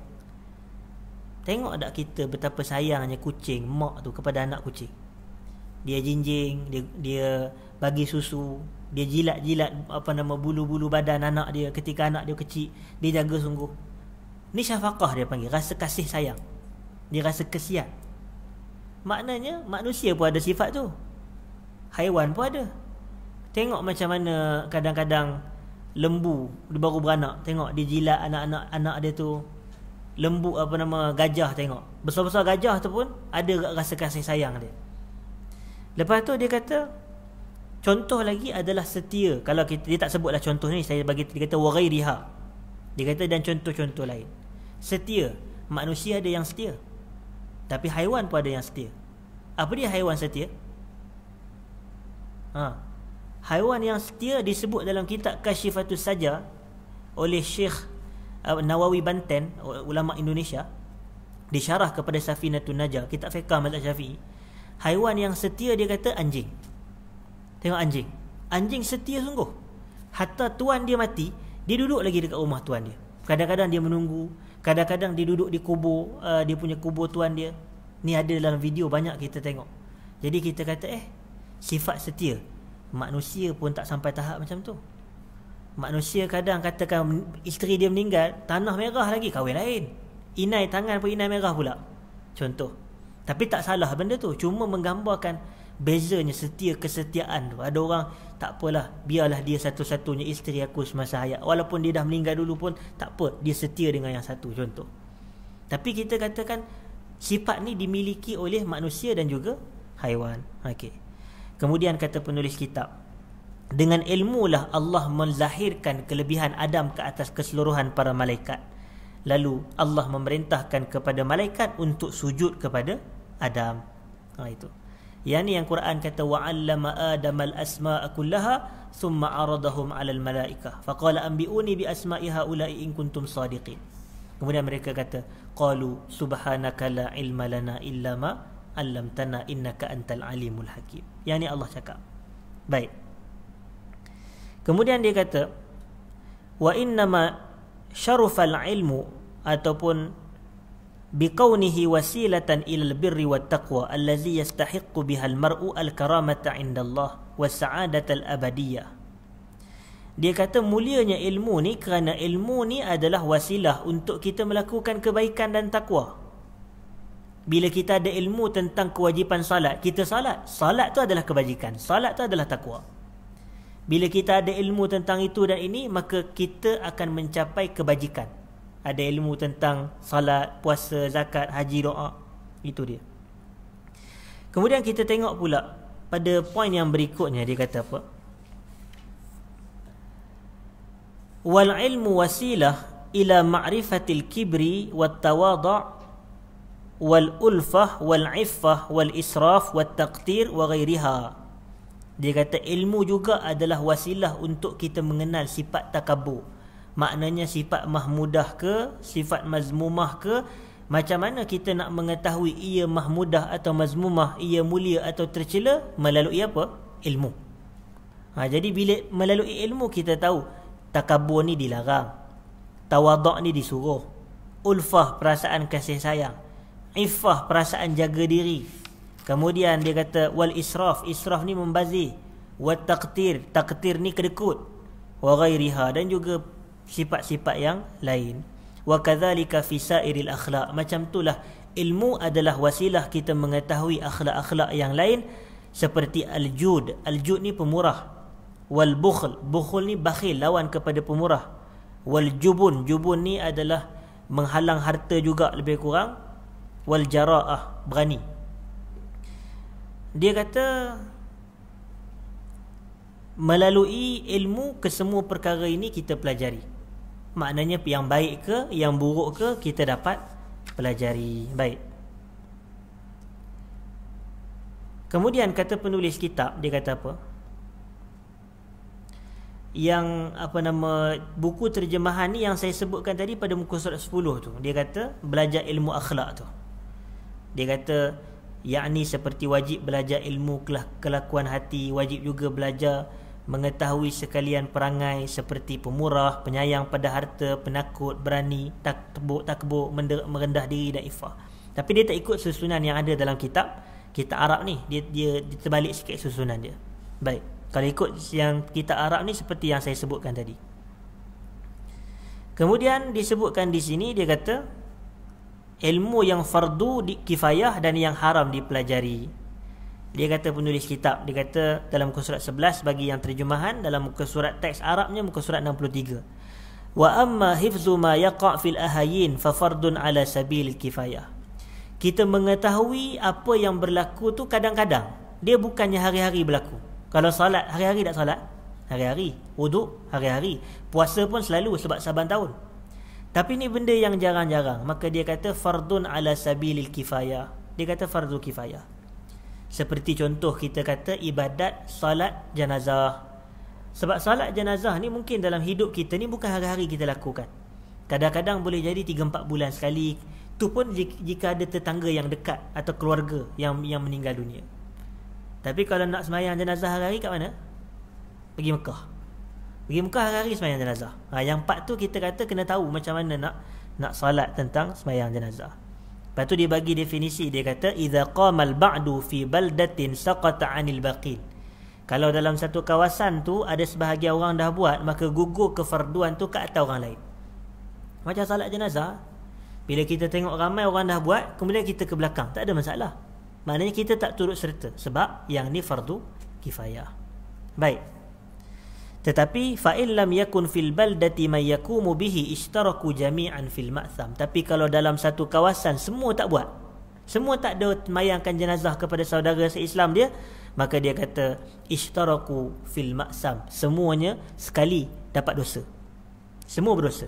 S1: Tengok tak kita betapa sayangnya kucing, mak tu kepada anak kucing. Dia jinjing, dia bagi susu, dia jilat-jilat bulu-bulu badan anak dia ketika anak dia kecil, dia jaga sungguh. Ni syafaqah dia panggil, rasa kasih sayang. Dia rasa kesian. Maknanya manusia pun ada sifat tu, haiwan pun ada. Tengok macam mana kadang-kadang lembu dia baru beranak, tengok dia jilat anak-anak dia tu. Lembu gajah, tengok besar-besar gajah tu pun ada rasa kasih sayang dia. Lepas tu dia kata contoh lagi adalah setia. Kalau dia tak sebutlah contoh ni, saya bagi, dia kata wa ghairiha. Dia kata dan contoh-contoh lain. Setia, manusia ada yang setia, tapi haiwan pun ada yang setia. Apa dia haiwan setia? Haiwan yang setia disebut dalam kitab Kasyifatus Saja oleh Syekh Nawawi Banten, ulama Indonesia, disyarah kepada Safinatun Najah, kitab fiqh mazhab Syafi'i. Haiwan yang setia dia kata anjing. Tengok anjing. Anjing setia sungguh. Hatta tuan dia mati, dia duduk lagi dekat rumah tuan dia. Kadang-kadang dia menunggu, kadang-kadang dia duduk di kubur, dia punya kubur tuan dia. Ni ada dalam video, banyak kita tengok. Jadi kita kata sifat setia. Manusia pun tak sampai tahap macam tu. Manusia kadang katakan isteri dia meninggal, tanah merah lagi, kahwin lain. inai tangan pun inai merah pula, contoh. Tapi tak salah benda tu, cuma menggambarkan bezanya kesetiaan tu. Ada orang, tak apalah, biarlah dia satu-satunya isteri aku semasa hayat, walaupun dia dah meninggal dulu pun tak apa, dia setia dengan yang satu, contoh. Tapi kita katakan sifat ni dimiliki oleh manusia dan juga haiwan. Okey. Kemudian kata penulis kitab, dengan ilmu lah Allah melahirkan kelebihan Adam ke atas keseluruhan para malaikat. Lalu Allah memerintahkan kepada malaikat untuk sujud kepada Adam. Itu. Yang ni yang Quran kata, wa'allama Adam al-asma'a kullaha thumma aradahum 'alal malaikah faqala anbi'uni bi asma'i haula'i in kuntum sadiqin. Kemudian mereka kata, qalu subhanaka la ilma lana illa ma 'allamtana innaka antal alimul hakim. Yang ni Allah cakap. Baik. Kemudian dia kata, wa innama syarufal ilmu, ataupun biqaunihi wasilatan ilal birri wat taqwa allazi yastahiqqu bihal mar'u al karamata indallah was sa'adatal abadiyah. Dia kata mulianya ilmu ni kerana ilmu ni adalah wasilah untuk kita melakukan kebaikan dan takwa. Bila kita ada ilmu tentang kewajipan salat, kita salat tu adalah kebajikan, salat tu adalah takwa. Bila kita ada ilmu tentang itu dan ini, maka kita akan mencapai kebajikan. Ada ilmu tentang salat, puasa, zakat, haji, doa. Itu dia. Kemudian kita tengok pula pada poin yang berikutnya, dia kata apa? Wal ilmu wasilah ila ma'rifatil kibri wat tawadu' wal ulfah wal iffah wal israf wat taqtir wa ghairiha. Dia kata ilmu juga adalah wasilah untuk kita mengenal sifat takabur. Maknanya sifat mahmudah ke, sifat mazmumah ke. Macam mana kita nak mengetahui ia mahmudah atau mazmumah, ia mulia atau tercela? Melalui apa? Ilmu. Jadi bila melalui ilmu kita tahu takabur ni dilarang, tawaduk ni disuruh, ulfah perasaan kasih sayang, iffah perasaan jaga diri. Kemudian dia kata wal israf, israf ni membazir, wat taqtir, taqtir ni kedekut, wa ghairiha, dan juga sifat-sifat yang lain. Wa kadzalika fi sairil akhlaq. Macam itulah ilmu adalah wasilah kita mengetahui akhlak-akhlak yang lain, seperti al-jud. Al-jud ni pemurah. Wal bukhl, bukhl ni bakhil, lawan kepada pemurah. Wal jubun, jubun ni adalah menghalang harta juga lebih kurang. Wal jara'ah, berani. Dia kata melalui ilmu kesemua perkara ini kita pelajari. Maknanya yang baik ke, yang buruk ke, kita dapat pelajari. Baik. Kemudian kata penulis kitab, dia kata apa? Yang buku terjemahan ni yang saya sebutkan tadi pada muka surat 10 tu. Dia kata belajar ilmu akhlak tu. Dia kata yakni seperti wajib belajar ilmu kelakuan hati, wajib juga belajar mengetahui sekalian perangai seperti pemurah, penyayang pada harta, penakut, berani, takbur, merendah diri dan ifah. Tapi dia tak ikut susunan yang ada dalam kitab Arab ni. Dia terbalik sikit susunan dia. Baik. Kalau ikut yang kitab Arab ni seperti yang saya sebutkan tadi. Kemudian disebutkan di sini, dia kata ilmu yang fardu kifayah dan yang haram dipelajari. Dia kata penulis kitab, dia kata dalam muka surat 11 bagi yang terjemahan, dalam muka surat teks Arabnya muka surat 63. Wa amma hifzu ma yaqa' fil ahayin fa fardun ala sabil kifayah. Kita mengetahui apa yang berlaku tu kadang-kadang. Dia bukannya hari-hari berlaku. Kalau salat, hari-hari tak salat? Hari-hari. Wuduk, hari-hari. Puasa pun selalu sebab saban tahun. Tapi ni benda yang jarang-jarang. Maka dia kata fardun ala sabilil kifayah. Dia kata fardu kifayah. Seperti contoh kita kata ibadat salat jenazah. Sebab salat jenazah ni mungkin dalam hidup kita ni bukan hari-hari kita lakukan. Kadang-kadang boleh jadi 3-4 bulan sekali. Tu pun jika ada tetangga yang dekat atau keluarga yang meninggal dunia. Tapi kalau nak sembahyang jenazah hari-hari kat mana? Pergi Mekah. Pergi Mekah hari-hari sembahyang jenazah. Yang part tu kita kata kena tahu macam mana nak salat tentang sembahyang jenazah. Lepas tu dia bagi definisi, dia kata idza qamal ba'du fi baldatin saqata 'anil baqin. Kalau dalam satu kawasan tu ada sebahagian orang dah buat, maka gugur kefarduan tu ke atas orang lain. Macam salat jenazah. Bila kita tengok ramai orang dah buat, kemudian kita ke belakang, tak ada masalah. Maknanya kita tak turut serta, sebab yang ni fardu kifayah. Baik. Tetapi fa in lam yakun fil baldati may yaqumu bihi ishtaraku jami'an fil ma'tham. Tapi kalau dalam satu kawasan semua tak buat, semua tak ada mayangkan jenazah kepada saudara se-Islam dia, maka dia kata ishtaraku fil ma'tham. Semuanya sekali dapat dosa. Semua berdosa.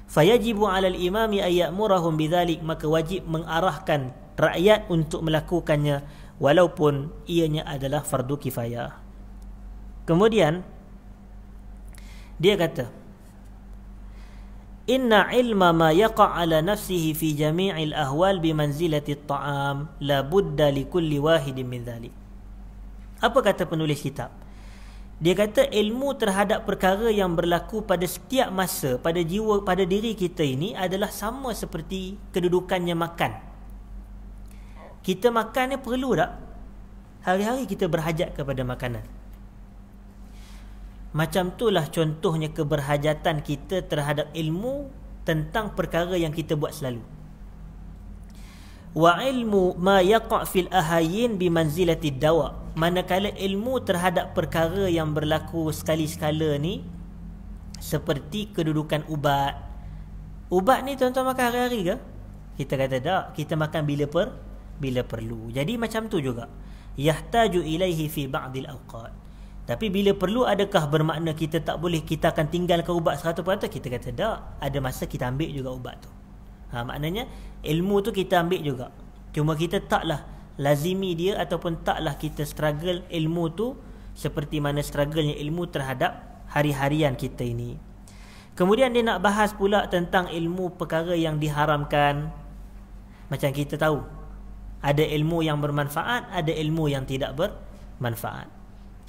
S1: Fayajibu 'alal imami ay ya'murahum bidzalik, maka wajib mengarahkan rakyat untuk melakukannya walaupun ianya adalah fardu kifayah. Kemudian dia kata inna ilma ma yaqa' ala nafsihi fi jami'il ahwal bimanzilati at-ta'am la budda li kulli wahidin min dhalik. Apa kata penulis kitab? Dia kata ilmu terhadap perkara yang berlaku pada setiap masa pada jiwa, pada diri kita ini adalah sama seperti kedudukannya makan. Kita makan ni perlu tak? Hari-hari kita berhajat kepada makanan. Macam itulah contohnya keberhajatan kita terhadap ilmu tentang perkara yang kita buat selalu. Wa ilmu ma yaqa' fil ahayin bimanzilati dawa. Manakala ilmu terhadap perkara yang berlaku sekali-sekala ni seperti kedudukan ubat. Ubat ni tuan-tuan makan hari-hari ke? Kita kata tak, kita makan bila perlu. Jadi macam tu juga. Yahtaju ilaihi fi ba'dil awqat. Tapi bila perlu, adakah bermakna kita tak boleh, kita akan tinggalkan ubat 100%? Kita kata tak, ada masa kita ambil juga ubat tu. Maknanya ilmu tu kita ambil juga, cuma kita taklah lazimi dia ataupun taklah kita struggle ilmu tu seperti mana strugglenya ilmu terhadap hari-harian kita ini. Kemudian dia nak bahas pula tentang ilmu perkara yang diharamkan. Macam kita tahu, ada ilmu yang bermanfaat, ada ilmu yang tidak bermanfaat.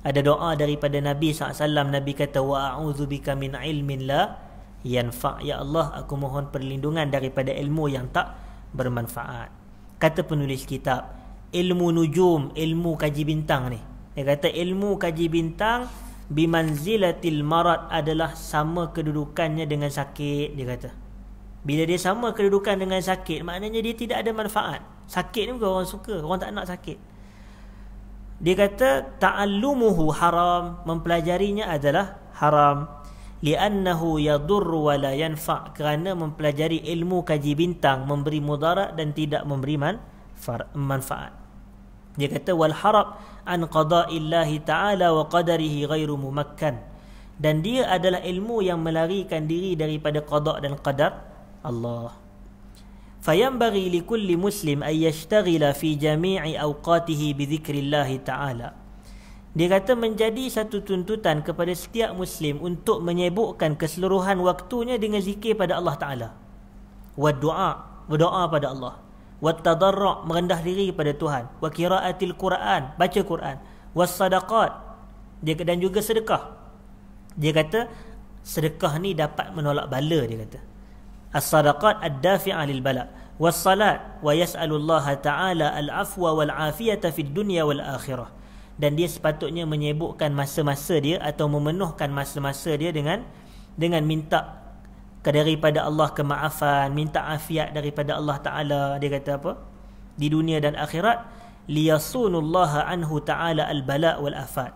S1: Ada doa daripada Nabi SAW. Nabi kata, wa a'udzubika min ilmin la yanfa'. Ya Allah, aku mohon perlindungan daripada ilmu yang tak bermanfaat. Kata penulis kitab, ilmu nujum, ilmu kaji bintang ni, dia kata ilmu kaji bintang bimanzilatil marad, adalah sama kedudukannya dengan sakit. Dia kata bila dia sama kedudukan dengan sakit, maknanya dia tidak ada manfaat. Sakit ni bukan orang suka, orang tak nak sakit. Dia kata ta'allumuhu haram, mempelajarinya adalah haram. Li'annahu yadurru wa la yanfa', kerana mempelajari ilmu kaji bintang memberi mudarat dan tidak memberi manfaat. Dia kata wal harab an qada'illahi ta'ala wa qadarihi ghairu mumakkan, dan dia adalah ilmu yang melarikan diri daripada qada' dan qadar Allah. Fayambaghi likulli muslim ay yashtaghila fi jami'i awqatihi bi dzikrillah ta'ala. Dia kata menjadi satu tuntutan kepada setiap muslim untuk menyibukkan keseluruhan waktunya dengan zikir pada Allah Taala. Wa du'a, berdoa pada Allah. Wa tadarru', merendah diri kepada Tuhan. Wa qiraatil Quran, baca Quran. Was sadaqat, dia dan juga sedekah. Dia kata sedekah ni dapat menolak bala, dia kata. As-sadaqat ad-dafi'a lil bala. Was-salat wa yas'alullaha ta'ala al-afwa wal-afiyata fid dunya wal akhirah. Dan dia sepatutnya menyibukkan masa-masa dia atau memenuhkan masa-masa dia dengan minta daripada Allah kemaafan, minta afiat daripada Allah Ta'ala. Dia kata apa? Di dunia dan akhirat, liyasunullaha anhu ta'ala al-bala wal-afat.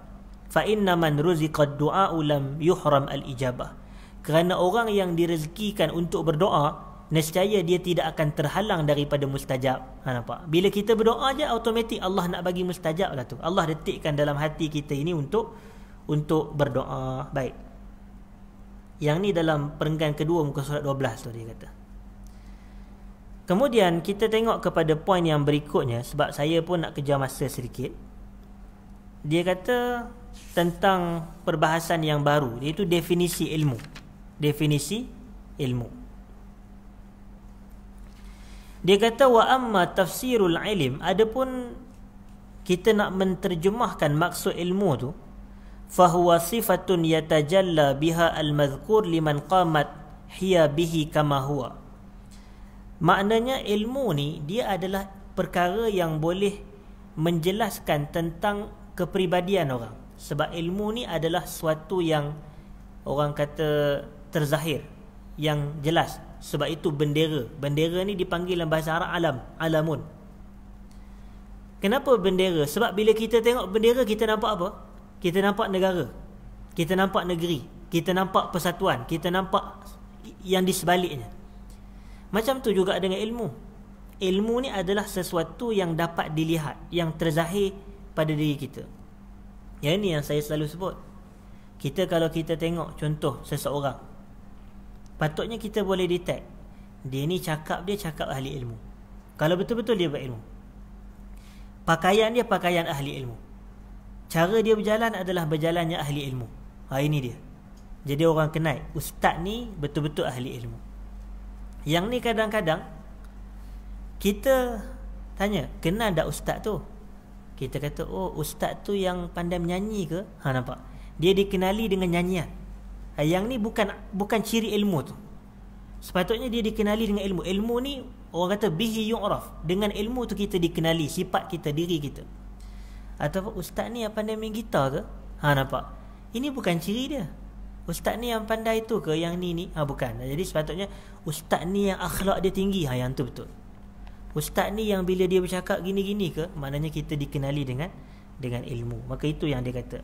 S1: Fa inna man ruziqa ad-du'a lam yuhram al-ijabah. Kerana orang yang direzekikan untuk berdoa, nescaya dia tidak akan terhalang daripada mustajab. Nampak? Bila kita berdoa je, automatik Allah nak bagi mustajab lah tu. Allah detikkan dalam hati kita ini untuk berdoa. Baik. Yang ni dalam perenggan kedua muka surat 12 tu dia kata. Kemudian kita tengok kepada poin yang berikutnya, sebab saya pun nak kejar masa sedikit. Dia kata tentang perbahasan yang baru, iaitu definisi ilmu. Definisi ilmu. Dia kata wa amma tafsirul ilm, adapun kita nak menterjemahkan maksud ilmu tu, fahuwa sifatun yatajalla biha al-madhkur liman qamat hiya bihi kama huwa. Maknanya ilmu ni dia adalah perkara yang boleh menjelaskan tentang kepribadian orang. Sebab ilmu ni adalah suatu yang orang kata terzahir, yang jelas, Sebab itu bendera. Bendera ni dipanggil dalam bahasa Arab alam, alamun. Kenapa bendera? Sebab bila kita tengok bendera, kita nampak apa? Kita nampak negara, kita nampak negeri, kita nampak persatuan, kita nampak yang di sebaliknya. Macam tu juga dengan ilmu. Ilmu ni adalah sesuatu yang dapat dilihat, yang terzahir pada diri kita. Yang ini yang saya selalu sebut. Kita kalau kita tengok contoh seseorang, patutnya kita boleh detect dia ni cakap ahli ilmu. Kalau betul-betul dia berilmu. Pakaian dia pakaian ahli ilmu. Cara dia berjalan adalah berjalannya ahli ilmu. Ini dia. Jadi orang kenal ustaz ni betul-betul ahli ilmu. Yang ni kadang-kadang kita tanya, kenal tak ustaz tu? Kita kata, oh ustaz tu yang pandai menyanyi ke? Nampak? Dia dikenali dengan nyanyian. Yang ni bukan ciri ilmu tu. Sepatutnya dia dikenali dengan ilmu. Ilmu ni orang kata bihi yu'raf. Dengan ilmu tu kita dikenali sifat kita, diri kita. Atau ustaz ni yang pandai main gitar ke? Nampak? Ini bukan ciri dia. Ustaz ni yang pandai tu ke? Yang ni? Bukan. Jadi sepatutnya ustaz ni yang akhlak dia tinggi. Yang tu betul. Ustaz ni yang bila dia bercakap gini-gini ke? Maknanya kita dikenali dengan ilmu. Maka itu yang dia kata.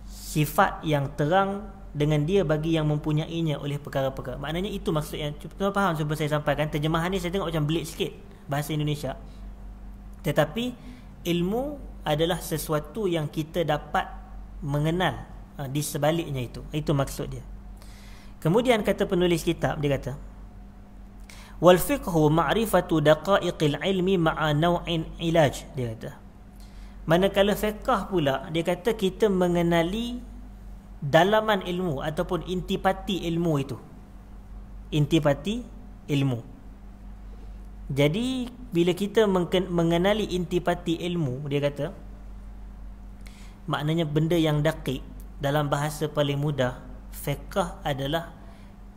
S1: Sifat yang terang dengan dia bagi yang mempunyainya oleh perkara-perkara. Maknanya itu maksud yang tuan faham sebab saya sampaikan. Terjemahan ni saya tengok macam belit sikit bahasa Indonesia. Tetapi ilmu adalah sesuatu yang kita dapat mengenal di sebaliknya itu. Itu maksud dia. Kemudian kata penulis kitab, dia kata wal fiqhu ma'rifatu daqa'iqil ilmi ma'a naw'in ilaj. Dia kata manakala fiqh pula, dia kata kita mengenali dalaman ilmu ataupun intipati ilmu itu. Intipati ilmu. Jadi bila kita mengenali intipati ilmu, dia kata maknanya benda yang daqiq. Dalam bahasa paling mudah, fiqh adalah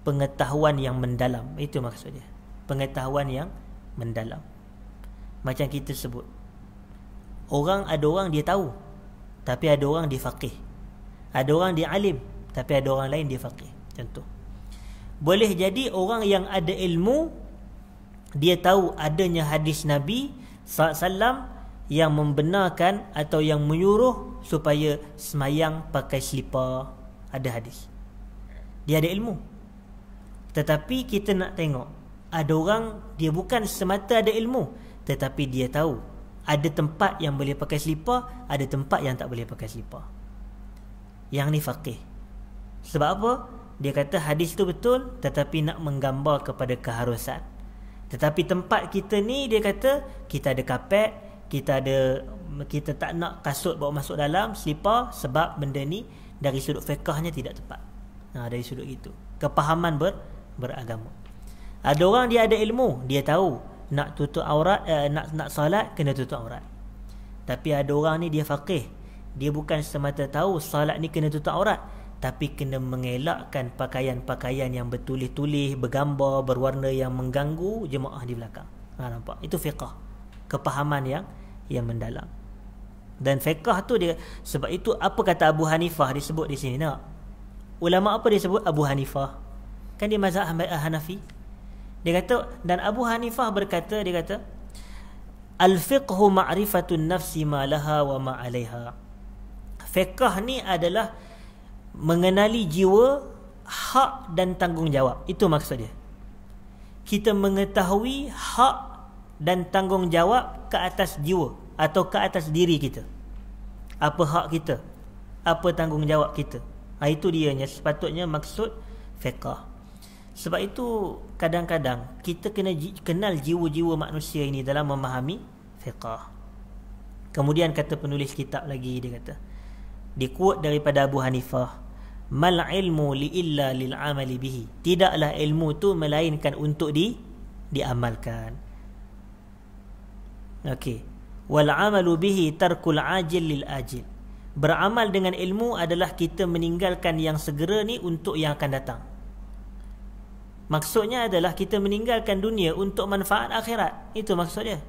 S1: pengetahuan yang mendalam. Itu maksudnya, pengetahuan yang mendalam. Macam kita sebut, ada orang dia tahu, tapi ada orang dia faqih. Ada orang dia alim, tapi ada orang lain dia faqih. Contoh, boleh jadi orang yang ada ilmu, dia tahu adanya hadis Nabi SAW yang membenarkan atau yang menyuruh supaya semayang pakai selipar. Ada hadis, dia ada ilmu. Tetapi kita nak tengok, ada orang dia bukan semata ada ilmu, tetapi dia tahu ada tempat yang boleh pakai selipar, ada tempat yang tak boleh pakai selipar. Yang ni faqih. Sebab apa? Dia kata hadis tu betul, tetapi nak menggambar kepada keharusan. Tetapi tempat kita ni, dia kata kita ada kapet, kita tak nak kasut bawa masuk dalam selipar, sebab benda ni dari sudut fiqahnya tidak tepat. Dari sudut itu, kepahaman beragama. Ada orang dia ada ilmu, dia tahu nak tutup aurat, nak salat kena tutup aurat. Tapi ada orang ni dia faqih, dia bukan semata tahu salat ni kena tutup aurat, tapi kena mengelakkan pakaian-pakaian yang bertulis-tulis, bergambar, berwarna yang mengganggu jemaah di belakang. Nampak? Itu fiqh, kepahaman yang mendalam. Dan fiqh tu dia, sebab itu apa kata Abu Hanifah disebut di sini? Nak ulama apa dia sebut? Abu Hanifah, kan dia mazhab Hanafi. Dia kata, dan Abu Hanifah berkata, dia kata al-fiqhu ma'rifatun nafsi ma laha wa ma 'alaiha. Fiqh ni adalah mengenali jiwa, hak dan tanggungjawab. Itu maksud dia. Kita mengetahui hak dan tanggungjawab ke atas jiwa atau ke atas diri kita. Apa hak kita, apa tanggungjawab kita. Itu dianya sepatutnya maksud fiqh. Sebab itu kadang-kadang kita kena kenal jiwa-jiwa manusia ini dalam memahami fiqh. Kemudian kata penulis kitab lagi, dia kata, di quote daripada Abu Hanifah, mal ilmu li illa lil amali bihi. Tidaklah ilmu tu melainkan untuk diamalkan. Okey. Wal amalu bihi tarkul ajil lil ajil. Beramal dengan ilmu adalah kita meninggalkan yang segera ni untuk yang akan datang. Maksudnya adalah kita meninggalkan dunia untuk manfaat akhirat. Itu maksud dia.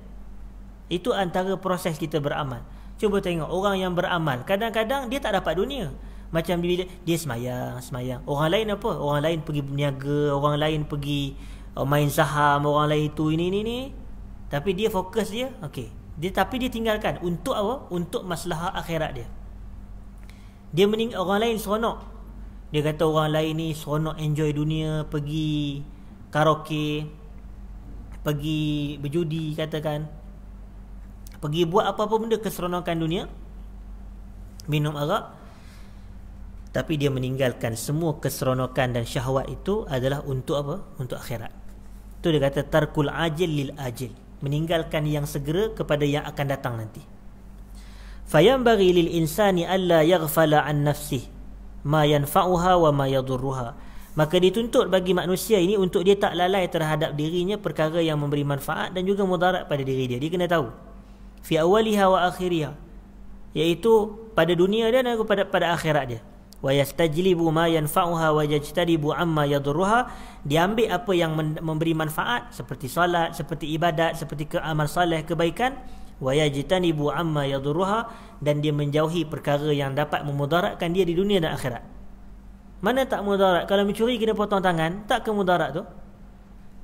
S1: Itu antara proses kita beramal. Cuba tengok orang yang beramal, kadang-kadang dia tak dapat dunia. Macam dia semayang. Orang lain apa? Orang lain pergi berniaga, orang lain pergi main saham, orang lain itu ini. Tapi dia fokus dia, okey. Tapi dia tinggalkan untuk apa? Untuk maslahah akhirat dia. Orang lain seronok. Dia kata orang lain ni seronok enjoy dunia, pergi karaoke, pergi berjudi katakan, pergi buat apa-apa benda keseronokan dunia, minum arak. Tapi dia meninggalkan semua keseronokan dan syahwat itu adalah untuk apa? Untuk akhirat. Itu dia kata tarkul ajil lil ajil, meninggalkan yang segera kepada yang akan datang nanti. Fayambaghi lil insani alla yaghfala an nafsihi ma yanfa'uha wa ma yadurruha. Maka dituntut bagi manusia ini untuk dia tak lalai terhadap dirinya perkara yang memberi manfaat dan juga mudarat pada diri dia. Dia kena tahu fi awaliha wa akhiriha, iaitu pada dunia dia dan pada akhirat dia. Wa yastajlibu ma yanfa'uha wa yajtanibu amma yadurruha. Dia ambil apa yang memberi manfaat seperti solat, seperti ibadat, seperti amal soleh, kebaikan. Wa yajtanibu amma yadurruha, dan dia menjauhi perkara yang dapat memudaratkan dia di dunia dan akhirat. Mana tak mudarat? Kalau mencuri kena potong tangan, tak ke mudarat tu?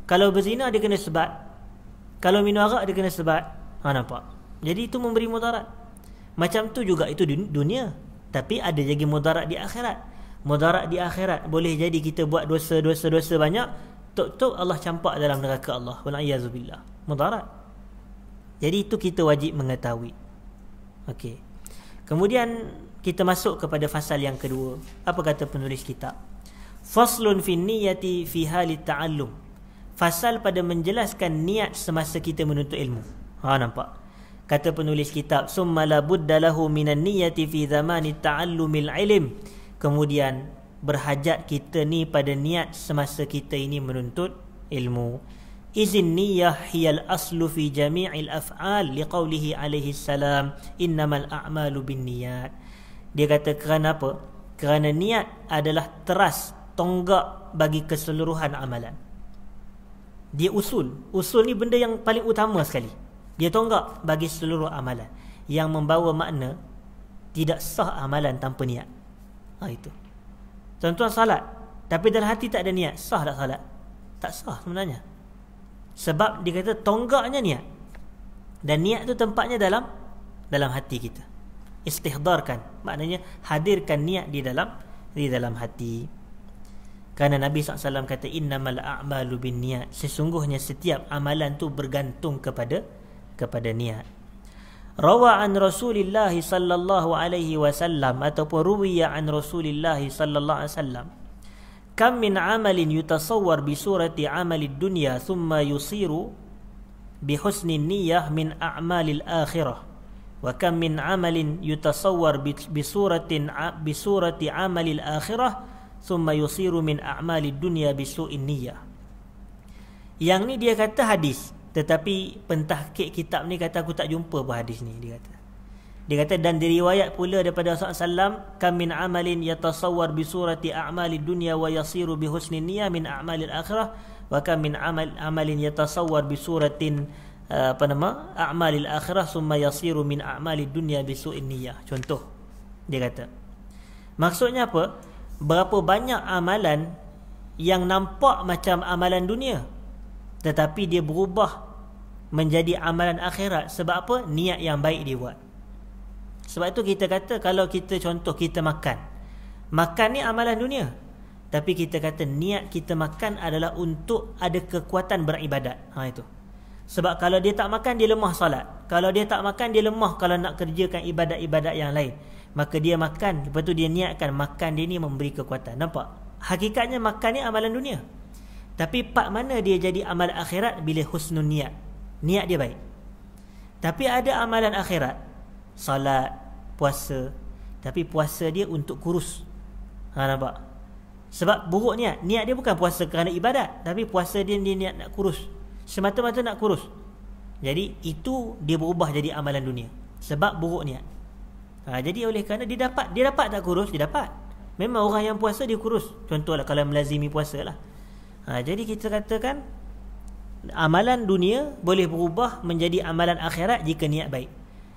S1: Kalau berzina dia kena sebat. Kalau minum arak dia kena sebat. Nampak? Jadi itu memberi mudarat. Macam tu juga itu dunia. Tapi ada lagi mudarat di akhirat. Mudarat di akhirat boleh jadi kita buat dosa banyak, tok Allah campak dalam neraka Allah. Wal'iyyazubillah. Mudarat. Jadi itu kita wajib mengetahui. Okey. Kemudian kita masuk kepada fasal yang kedua. Apa kata penulis kitab? Faslun fi niyyati fi halit ta'allum. Fasal pada menjelaskan niat semasa kita menuntut ilmu. Nampak? Kata penulis kitab, summa la budda lahu minan niyyati fi zamani ta'allumil ilm. Kemudian berhajat kita ni pada niat semasa kita ini menuntut ilmu. Izin niyyah hiyal aslu fi jami'il af'al liqaulihi alaihi salam innamal a'malu binniyat. Dia kata kerana apa? Kerana niat adalah teras, tonggak bagi keseluruhan amalan. Dia usul ni benda yang paling utama sekali. Dia tonggak bagi seluruh amalan, yang membawa makna tidak sah amalan tanpa niat. Itu. Contoh salat, tapi dalam hati tak ada niat, sah tak salat? Tak sah sebenarnya. Sebab dia kata tonggaknya niat. Dan niat tu tempatnya dalam hati kita. Istihdarkan, maknanya hadirkan niat di dalam hati. Kerana Nabi SAW kata innamal a'malu binniyat, sesungguhnya setiap amalan tu bergantung kepada niat. Rawa an Rasulillah sallallahu alaihi wasallam, ataupun ruwiya an Rasulillah sallallahu alaihi wasallam, kam min amalin yutasawwar bi surati amalid dunya thumma yusiru bi husni niyyah min a'malil akhirah, wa kam min amalin yutasawwar bi surati amalil akhirah thumma yusiru min a'malid dunya bi su'in niyyah. Yang ni dia kata hadis, tetapi pentahqiq kitab ni kata aku tak jumpa pun hadis ni. Dia kata dan diriwayat pula daripada Rasulullah SAW, kam min amalin yatasawwar bi surati a'malid dunya wa yasiru bi husni niyyah min a'malil akhirah, wa kam min amalin yatasawwar bi suratin a'malil akhirah summa yasiru min a'malid dunya bi su'in niyyah. Contoh dia kata, maksudnya apa? Berapa banyak amalan yang nampak macam amalan dunia, tetapi dia berubah menjadi amalan akhirat. Sebab apa? Niat yang baik dia buat. Sebab itu kita kata, kalau kita contoh kita makan ni amalan dunia, tapi kita kata niat kita makan adalah untuk ada kekuatan beribadat. Itu. Sebab kalau dia tak makan, dia lemah salat. Kalau dia tak makan, dia lemah kalau nak kerjakan ibadat-ibadat yang lain. Maka dia makan, lepas tu dia niatkan makan dia ni memberi kekuatan. Nampak? Hakikatnya makan ni amalan dunia, tapi part mana dia jadi amal akhirat? Bila husnul niat, niat dia baik. Tapi ada amalan akhirat, salat, puasa, tapi puasa dia untuk kurus. Nampak? Sebab buruk niat dia bukan puasa kerana ibadat, tapi puasa dia niat nak kurus, semata-mata nak kurus. Jadi itu dia berubah jadi amalan dunia sebab buruk niat. Jadi oleh kerana dia dapat tak kurus? Dia dapat. Memang orang yang puasa dia kurus. Contohlah kalau melazimi puasa lah. Jadi kita katakan amalan dunia boleh berubah menjadi amalan akhirat jika niat baik.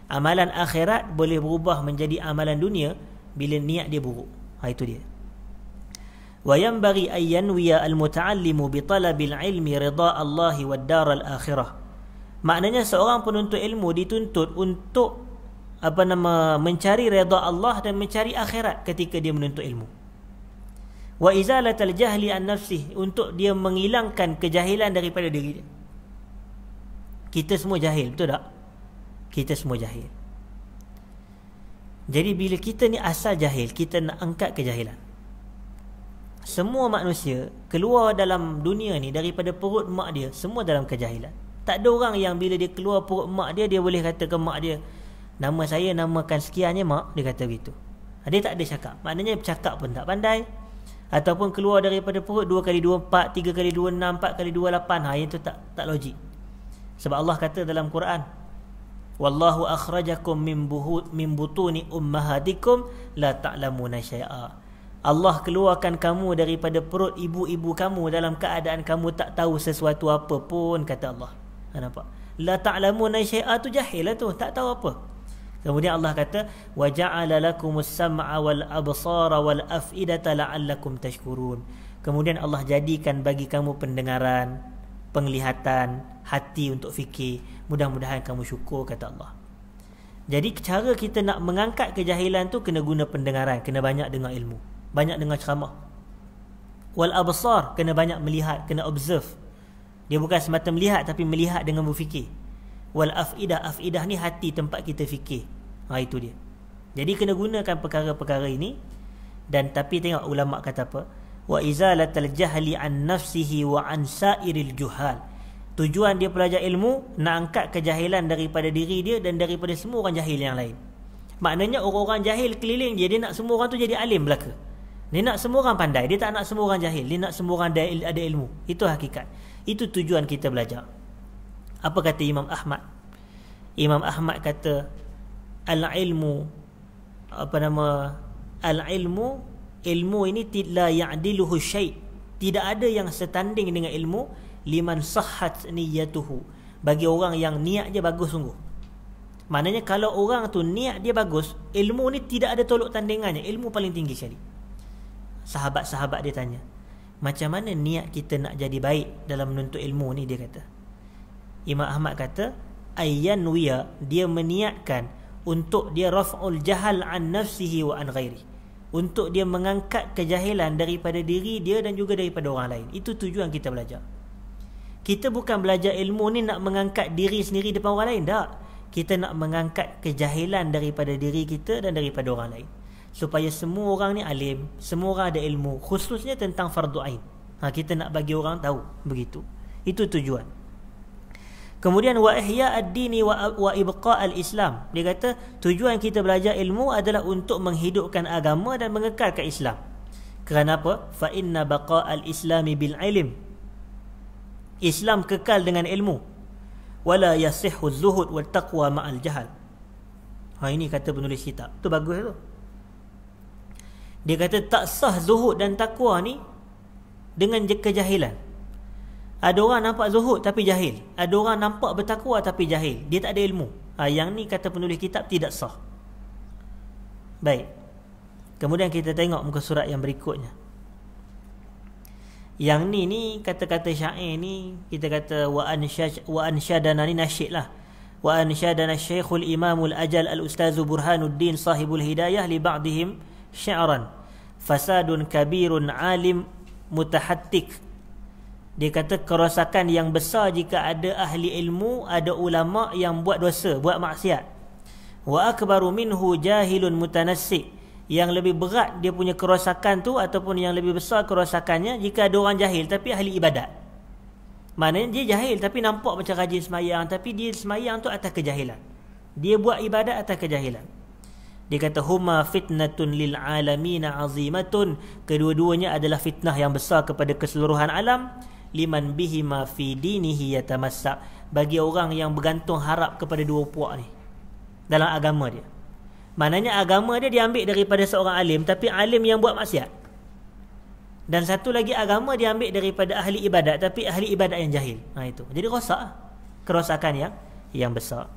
S1: Amalan akhirat boleh berubah menjadi amalan dunia bila niat dia buruk. Itu dia. Wa yanbaghi an yanwiya al-muta'allimu bi talabil ilmi ridha Allah wad dar al-akhirah. Maknanya seorang penuntut ilmu dituntut untuk mencari redha Allah dan mencari akhirat ketika dia menuntut ilmu. Wa izalatal jahli an nafsih, untuk dia menghilangkan kejahilan daripada diri dia. Kita semua jahil, betul tak? Kita semua jahil. Jadi bila kita ni asal jahil, kita nak angkat kejahilan. Semua manusia keluar dalam dunia ni daripada perut mak dia, semua dalam kejahilan. Tak ada orang yang bila dia keluar perut mak dia, dia boleh kata ke mak dia, nama saya namakan sekiannya mak, dia kata begitu. Dia tak ada cakap. Maknanya bercakap pun tak pandai. Ataupun keluar daripada perut 2 kali 2 4, 3 kali 2 6, 4 kali 2 8. Yang itu tak logik. Sebab Allah kata dalam Quran, wallahu akhrajakum min butuni ummahatikum la ta'lamuna syai'a. Allah keluarkan kamu daripada perut ibu-ibu kamu dalam keadaan kamu tak tahu sesuatu apa pun, kata Allah. Nampak? La ta'lamuna syai'a tu jahil lah tu, tak tahu apa. Kemudian Allah kata, wa ja'ala lakumus sam'a wal absara wal af'idata la'allakum tashkurun. Kemudian Allah jadikan bagi kamu pendengaran, penglihatan, hati untuk fikir. Mudah-mudahan kamu syukur, kata Allah. Jadi cara kita nak mengangkat kejahilan tu kena guna pendengaran, kena banyak dengar ilmu, banyak dengar ceramah. Wal absar, kena banyak melihat, kena observe. Dia bukan semata melihat tapi melihat dengan berfikir. Wal afidah, afidah ni hati, tempat kita fikir. Itu dia. Jadi kena gunakan perkara-perkara ini. Dan tapi tengok ulama kata apa? Wa izalatal jahli an nafsihi wa an sairil juhal. Tujuan dia belajar ilmu nak angkat kejahilan daripada diri dia dan daripada semua orang jahil yang lain. Maknanya orang-orang jahil keliling dia, dia nak semua orang tu jadi alim belaka. Dia nak semua orang pandai, dia tak nak semua orang jahil, dia nak semua orang ada ilmu. Itu hakikat. Itu tujuan kita belajar. Apa kata Imam Ahmad? Imam Ahmad kata al-ilmu al-ilmu, ilmu ini la ya'diluhu syai'. Tidak ada yang setanding dengan ilmu liman sahhat niyyatuhu, bagi orang yang niat dia bagus sungguh. Maknanya kalau orang tu niat dia bagus, ilmu ni tidak ada tolok tandingannya, ilmu paling tinggi sekali. Sahabat-sahabat dia tanya, macam mana niat kita nak jadi baik dalam menuntut ilmu ni? Dia kata, Imam Ahmad kata, ayyanwiya, dia meniatkan untuk dia raf'ul jahal an nafsihi wa an ghairi, untuk dia mengangkat kejahilan daripada diri dia dan juga daripada orang lain. Itu tujuan kita belajar. Kita bukan belajar ilmu ni nak mengangkat diri sendiri depan orang lain, tak. Kita nak mengangkat kejahilan daripada diri kita dan daripada orang lain, supaya semua orang ni alim, semua orang ada ilmu, khususnya tentang fardu ain. Kita nak bagi orang tahu begitu. Itu tujuan. Kemudian wa ihya ad-dini wa ibqa al-Islam. Dia kata tujuan kita belajar ilmu adalah untuk menghidupkan agama dan mengekalkan Islam. Kerana apa? Fa inna baqa al-Islami bil ilm. Islam kekal dengan ilmu. Wala yasihhu az-zuhud wat taqwa ma'al jahal. Ini kata penulis kitab. Tu bagus tu. Dia kata tak sah zuhud dan takwa ni dengan kejahilan. Ada orang nampak zuhud tapi jahil, ada orang nampak bertakwa tapi jahil, dia tak ada ilmu. Yang ni kata penulis kitab tidak sah. Baik. Kemudian kita tengok muka surat yang berikutnya. Yang ni kata-kata syair ni kita kata wa ansyadana ni nasyid lah. Wa ansyadana Syekhul Imamul Ajal Al-Ustaz Burhanuddin Sahibul Hidayah li ba'dihim syi'ran fasadun kabirun alim mutahattik. Dia kata kerosakan yang besar jika ada ahli ilmu, ada ulama yang buat dosa, buat maksiat. Wa akbaru minhu jahilun mutanassik. Yang lebih berat dia punya kerosakan tu, ataupun yang lebih besar kerosakannya jika ada orang jahil tapi ahli ibadat. Maknanya dia jahil tapi nampak macam rajin semayang, tapi dia semayang tu atas kejahilan. Dia buat ibadat atas kejahilan. Dia kata huma fitnatun lil alamina azimatun. Kedua-duanya adalah fitnah yang besar kepada keseluruhan alam. Liman bihima fi dinihi yatamassak, bagi orang yang bergantung harap kepada dua puak ni dalam agama dia. Maknanya agama dia diambil daripada seorang alim, tapi alim yang buat maksiat. Dan satu lagi agama diambil daripada ahli ibadat, tapi ahli ibadat yang jahil. Itu. Jadi rosak, kerosakan yang besar.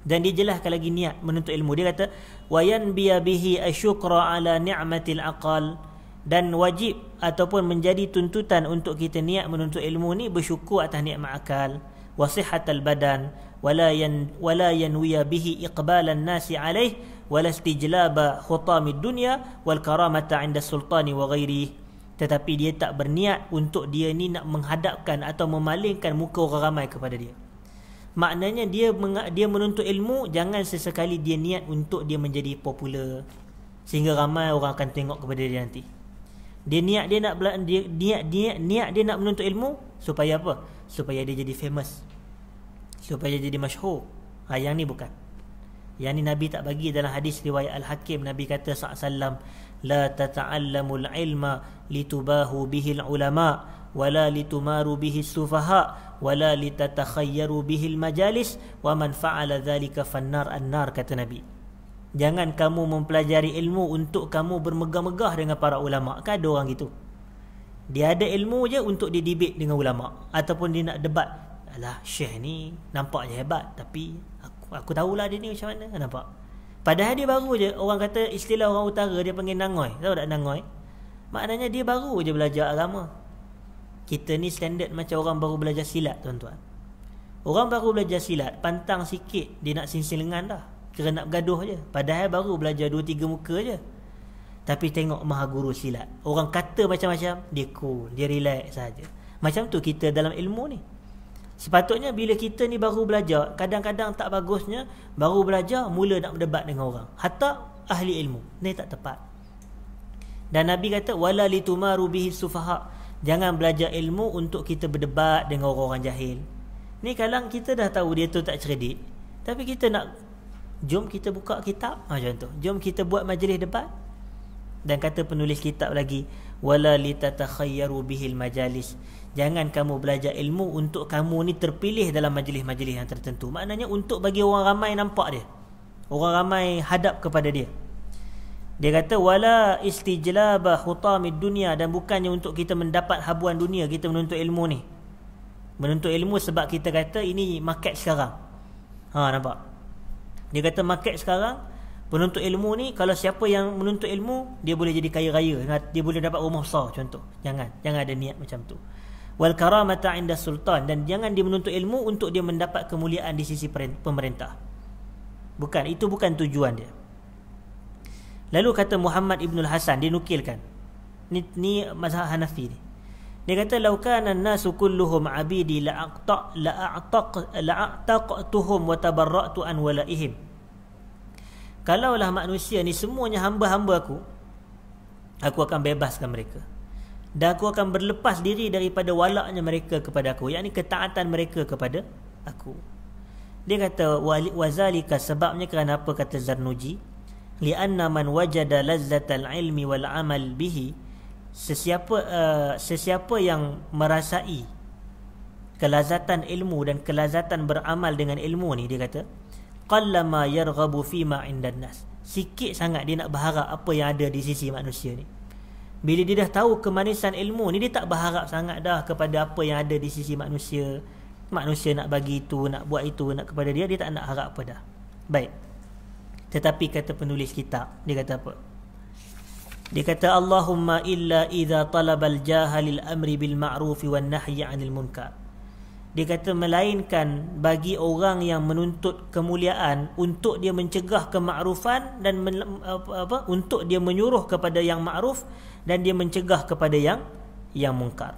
S1: Dan dia jelaskan lagi niat menuntut ilmu. Dia kata wayan biya bihi asyukra ala ni'matil aqal, dan wajib ataupun menjadi tuntutan untuk kita niat menuntut ilmu ni bersyukur atas nikmat akal, wasihatal badan, wala yanwiya bihi iqbalan nasi alaih, wala istijlaba khutamid dunya wal karamata 'inda sultani wa ghairihi. Tetapi dia tak berniat untuk dia ni nak menghadapkan atau memalingkan muka orang ramai kepada dia. Maknanya dia menuntut ilmu, jangan sesekali dia niat untuk dia menjadi popular sehingga ramai orang akan tengok kepada dia nanti. Dia niat dia nak menuntut ilmu supaya apa? Supaya dia jadi famous, supaya dia jadi masyhur. Yang ni bukan. Yang ni Nabi tak bagi. Dalam hadis riwayat Al-Hakim, Nabi kata SAW, la tata'allamul ilma litubahu bihil ulama wala litumaru bihi sufaha wala litatakhayyaru bihil majalis wa man fa'ala dhalika fannar annar, kata Nabi. Jangan kamu mempelajari ilmu untuk kamu bermegah-megah dengan para ulama. Kan ada orang gitu, dia ada ilmu je untuk dia debate dengan ulama ataupun dia nak debat. Alah, syekh ni nampaknya hebat, tapi aku tahulah dia ni macam mana, nampak. Padahal dia baru je, orang kata istilah orang utara dia panggil nangoi. Tahu tak nangoi? Maknanya dia baru je belajar agama. Kita ni standard macam orang baru belajar silat, tuan-tuan. Orang baru belajar silat, pantang sikit dia nak singsing lengan dah, kira nak bergaduh je. Padahal baru belajar 2-3 muka je. Tapi tengok maha guru silat, orang kata macam-macam, dia cool, dia relax saja. Macam tu kita dalam ilmu ni. Sepatutnya bila kita ni baru belajar, kadang-kadang tak bagusnya baru belajar mula nak berdebat dengan orang, hatta ahli ilmu. Ni tak tepat. Dan Nabi kata wala litumaru bihi sufaha, jangan belajar ilmu untuk kita berdebat dengan orang-orang jahil. Ni kadang kita dah tahu dia tu tak cerdik, tapi kita nak, jom kita buka kitab, macam tu, jom kita buat majlis debat. Dan kata penulis kitab lagi, wala litatakhayyaru bihil majalis, jangan kamu belajar ilmu untuk kamu ni terpilih dalam majlis-majlis yang tertentu. Maknanya untuk bagi orang ramai nampak dia, orang ramai hadap kepada dia. Dia kata wala istijlaba hutamid dunia, dan bukannya untuk kita mendapat habuan dunia kita menuntut ilmu ni. Menuntut ilmu sebab kita kata ini market sekarang. Nampak? Dia kata market sekarang, penuntut ilmu ni, kalau siapa yang menuntut ilmu, dia boleh jadi kaya raya, dia boleh dapat rumah besar, contoh. Jangan ada niat macam tu. Wal karamata 'inda sultan, dan jangan dia menuntut ilmu untuk dia mendapat kemuliaan di sisi pemerintah. Bukan, itu bukan tujuan dia. Lalu kata Muhammad Ibn Hasan, dia nukilkan, ni mazhab Hanafi ni. Dia kata law kana an-nasu kulluhum 'abidi la'ataqtuhum wa tabarra'tu an walaihim. Kalaulah manusia ni semuanya hamba-hamba aku akan bebaskan mereka, dan aku akan berlepas diri daripada walaknya mereka kepada aku, yakni ketaatan mereka kepada aku. Dia kata wazalika, sebabnya kerana apa, kata Zarnuji, li'anna man wajada lazzatal ilmi wal amal bihi, sesiapa yang merasai kelazatan ilmu dan kelazatan beramal dengan ilmu ni, dia kata qallama yarghabu fima 'indan nas, sikit sangat dia nak berharap apa yang ada di sisi manusia ni. Bila dia dah tahu kemanisan ilmu ni, dia tak berharap sangat dah kepada apa yang ada di sisi manusia. Manusia nak bagi itu, nak buat itu, nak kepada dia tak nak harap apa dah. Baik. Tetapi kata penulis kitab, dia kata apa? Dia kata Allahumma illa idza talabal jahalil amri bil ma'rufi wan nahyi 'anil munkar. Dia kata melainkan bagi orang yang menuntut kemuliaan untuk dia mencegah kemakrufan dan untuk dia menyuruh kepada yang makruf dan dia mencegah kepada yang munkar.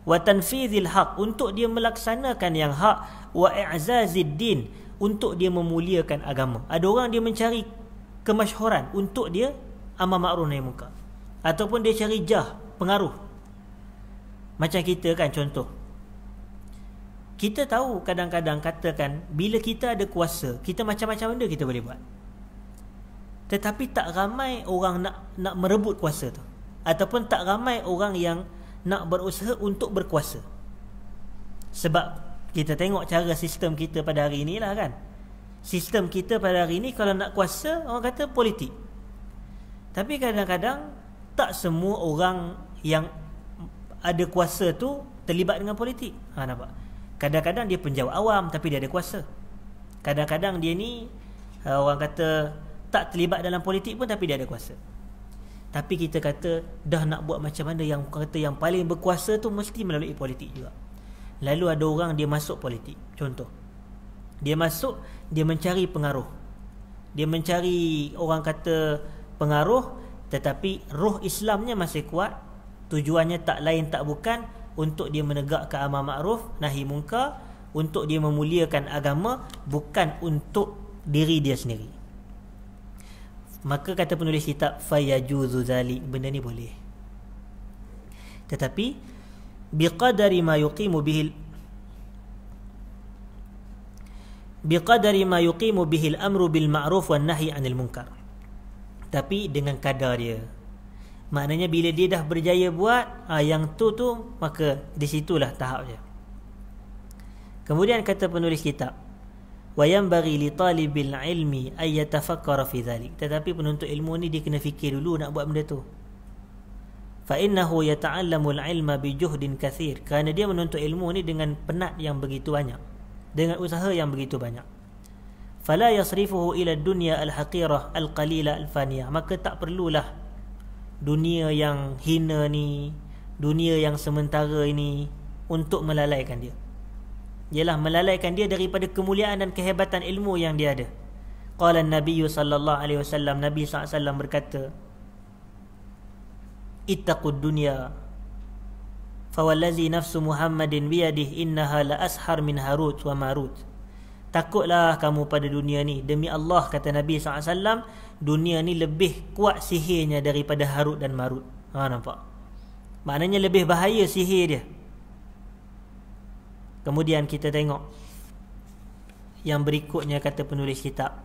S1: Wa tanfizil haq, untuk dia melaksanakan yang hak. Wa i'zazid din, untuk dia memuliakan agama. Ada orang dia mencari kemasyhuran untuk dia amar ma'ruf nahi munkar, ataupun dia cari jah, pengaruh. Macam kita kan, contoh, kita tahu kadang-kadang katakan bila kita ada kuasa, kita macam-macam benda kita boleh buat. Tetapi tak ramai orang nak merebut kuasa tu, ataupun tak ramai orang yang nak berusaha untuk berkuasa. Sebab kita tengok cara sistem kita pada hari ni lah kan. Sistem kita pada hari ni kalau nak kuasa, orang kata politik. Tapi kadang-kadang tak semua orang yang ada kuasa tu terlibat dengan politik. Nampak? Kadang-kadang dia penjawat awam tapi dia ada kuasa. Kadang-kadang dia ni orang kata tak terlibat dalam politik pun, tapi dia ada kuasa. Tapi kita kata dah nak buat macam mana, yang kata yang paling berkuasa tu mesti melalui politik juga. Lalu ada orang dia masuk politik. Contoh, dia masuk, dia mencari pengaruh, dia mencari orang kata pengaruh, tetapi roh Islamnya masih kuat. Tujuannya tak lain tak bukan untuk dia menegakkan amar makruf nahi munkar, untuk dia memuliakan agama, bukan untuk diri dia sendiri. Maka kata penulis kitab, fayajuzu zalik, benda ni boleh, tetapi biqadari ma yuqimu bihi al-amru bil ma'ruf wan nahi 'anil munkar. Tapi dengan kadar dia. Maknanya bila dia dah berjaya buat yang tu, maka di situlah tahap dia. Kemudian kata penulis kitab, wa yanbaghi li talibil ilmi ay yatafakkara fi dhalik. Tetapi penuntut ilmu ni dia kena fikir dulu nak buat benda tu. Fa innahu yata'allamu al-ilma bi juhdin kathir. Kerana dia menuntut ilmu ni dengan penat yang begitu banyak, dengan usaha yang begitu banyak. Fala yasrifuhu ila dunya al-haqirah al-qalila al-faniyah. Maka tak perlulah dunia yang hina ni, dunia yang sementara ini untuk melalaikan dia. Ialah melalaikan dia daripada kemuliaan dan kehebatan ilmu yang dia ada. Qala an-nabiy sallallahu alaihi wasallam, Nabi sallallahu alaihi wasallam berkata, ittaqud dunya fawallazi nafsu Muhammadin biyadihi innaha la ashar min Harut wa Marut. Takutlah kamu pada dunia ni, demi Allah, kata Nabi SAW, dunia ni lebih kuat sihirnya daripada Harut dan Marut. Nampak? Maknanya lebih bahaya sihir dia. Kemudian kita tengok yang berikutnya, kata penulis kitab,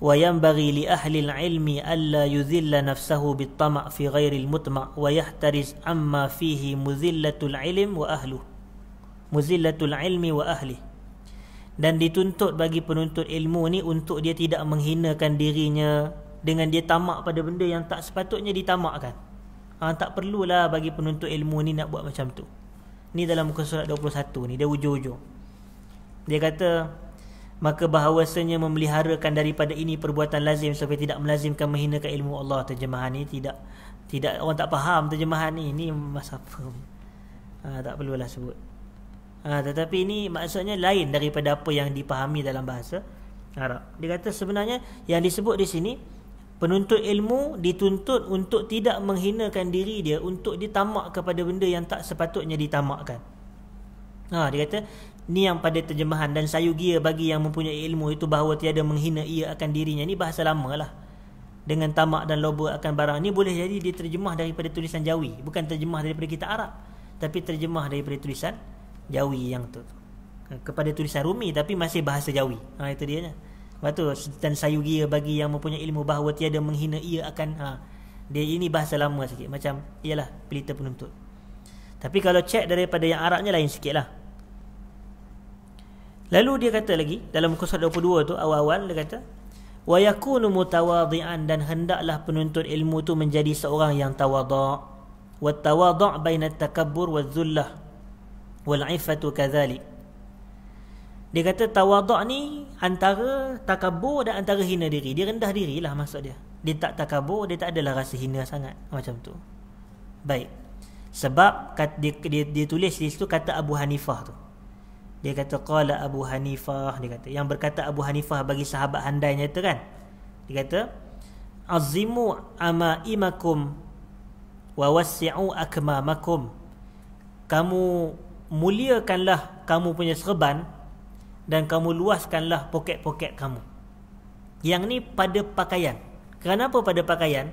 S1: wa yanbaghi li ahli al-ilmi alla yuzilla nafsahu bit-tama' fi ghairi al-mutma' wa yahtariz amma fihi muzillatul ilmi wa ahli. Dan dituntut bagi penuntut ilmu ni untuk dia tidak menghinakan dirinya dengan dia tamak pada benda yang tak sepatutnya ditamakkan. Tak perlulah bagi penuntut ilmu ni nak buat macam tu. Ni dalam muka surat 21 ni, dia ujung-ujung. Dia kata, maka bahawasanya memeliharakan daripada ini perbuatan lazim supaya tidak melazimkan menghinakan ilmu Allah. Terjemahan ni tidak orang tak faham terjemahan ni. Ni masa apa? Tak perlulah sebut. Tetapi ini maksudnya lain daripada apa yang dipahami dalam bahasa Arab. Dia kata sebenarnya yang disebut di sini, penuntut ilmu dituntut untuk tidak menghinakan diri dia, untuk ditamak kepada benda yang tak sepatutnya ditamakkan. Dia kata ni yang pada terjemahan, dan sayugia bagi yang mempunyai ilmu itu bahawa tiada menghina ia akan dirinya. Ni bahasa lama lah. Dengan tamak dan loba akan barang ni boleh jadi diterjemah daripada tulisan Jawi, bukan terjemah daripada kitab Arab, tapi terjemah daripada tulisan Jawi yang tu kepada tulisan Rumi, tapi masih bahasa Jawi. Itu dia. Lepas tu, dan sayugia bagi yang mempunyai ilmu bahawa tiada menghina ia akan dia ini bahasa lama sikit, macam ialah pelita penuntut. Tapi kalau cek daripada yang Arabnya lain sikit lah. Lalu dia kata lagi dalam muka surat 22 tu, awal-awal dia kata, wa yakunu mutawadhi'an, dan hendaklah penuntut ilmu tu menjadi seorang yang tawadhu'. Wa tawadhu' baina at-takabbur waz-zullah wal-'iffatu kadzalik. Dia kata tawadhu' ni antara takabur dan antara hina diri. Dia rendah dirilah maksud dia. Dia tak takabur, dia tak adalah rasa hina sangat macam tu. Baik. Sebab dia tulis di situ kata Abu Hanifah tu. Dia kata qala Abu Hanifah, dia kata, yang berkata Abu Hanifah bagi sahabat handainya tu kan. Dia kata azimu amaimakum wa wassi'u akmamakum. Kamu muliakanlah kamu punya serban dan kamu luaskanlah poket-poket kamu. Yang ni pada pakaian. Kenapa pada pakaian?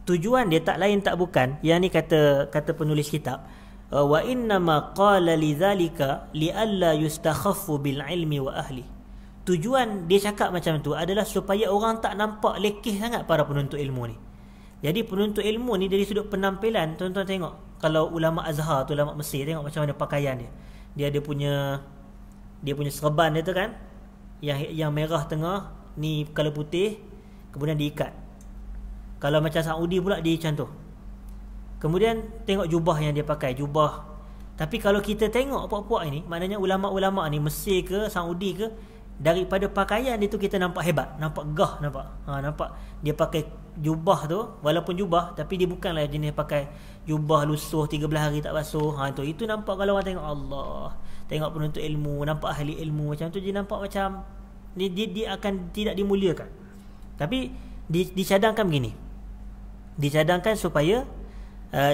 S1: Tujuan dia tak lain tak bukan, yang ni kata penulis kitab, wa innama qala lidzalika lialla yustakhaffu bil ilmi wa ahli. Tujuan dia cakap macam tu adalah supaya orang tak nampak lekeh sangat para penuntut ilmu ni. Jadi penuntut ilmu ni dari sudut penampilan, tuan-tuan tengok, kalau ulama Azhar tu, ulama Mesir, tengok macam mana pakaian dia. Dia punya serban dia tu kan, yang merah tengah ni, kalau putih kemudian diikat. Kalau macam Saudi pula dia macam tu. Kemudian tengok jubah yang dia pakai, jubah. Tapi kalau kita tengok puak-puak ini, maknanya ulama-ulama ni Mesir ke Saudi ke, daripada pakaian dia tu kita nampak hebat, nampak gah, nampak dia pakai jubah tu, walaupun jubah tapi dia bukanlah jenis pakai jubah lusuh 13 hari tak basuh. Itu nampak kalau orang tengok, Allah, tengok penuntut ilmu, nampak ahli ilmu macam tu, dia nampak macam dia akan tidak dimuliakan. Tapi dicadangkan begini, dicadangkan supaya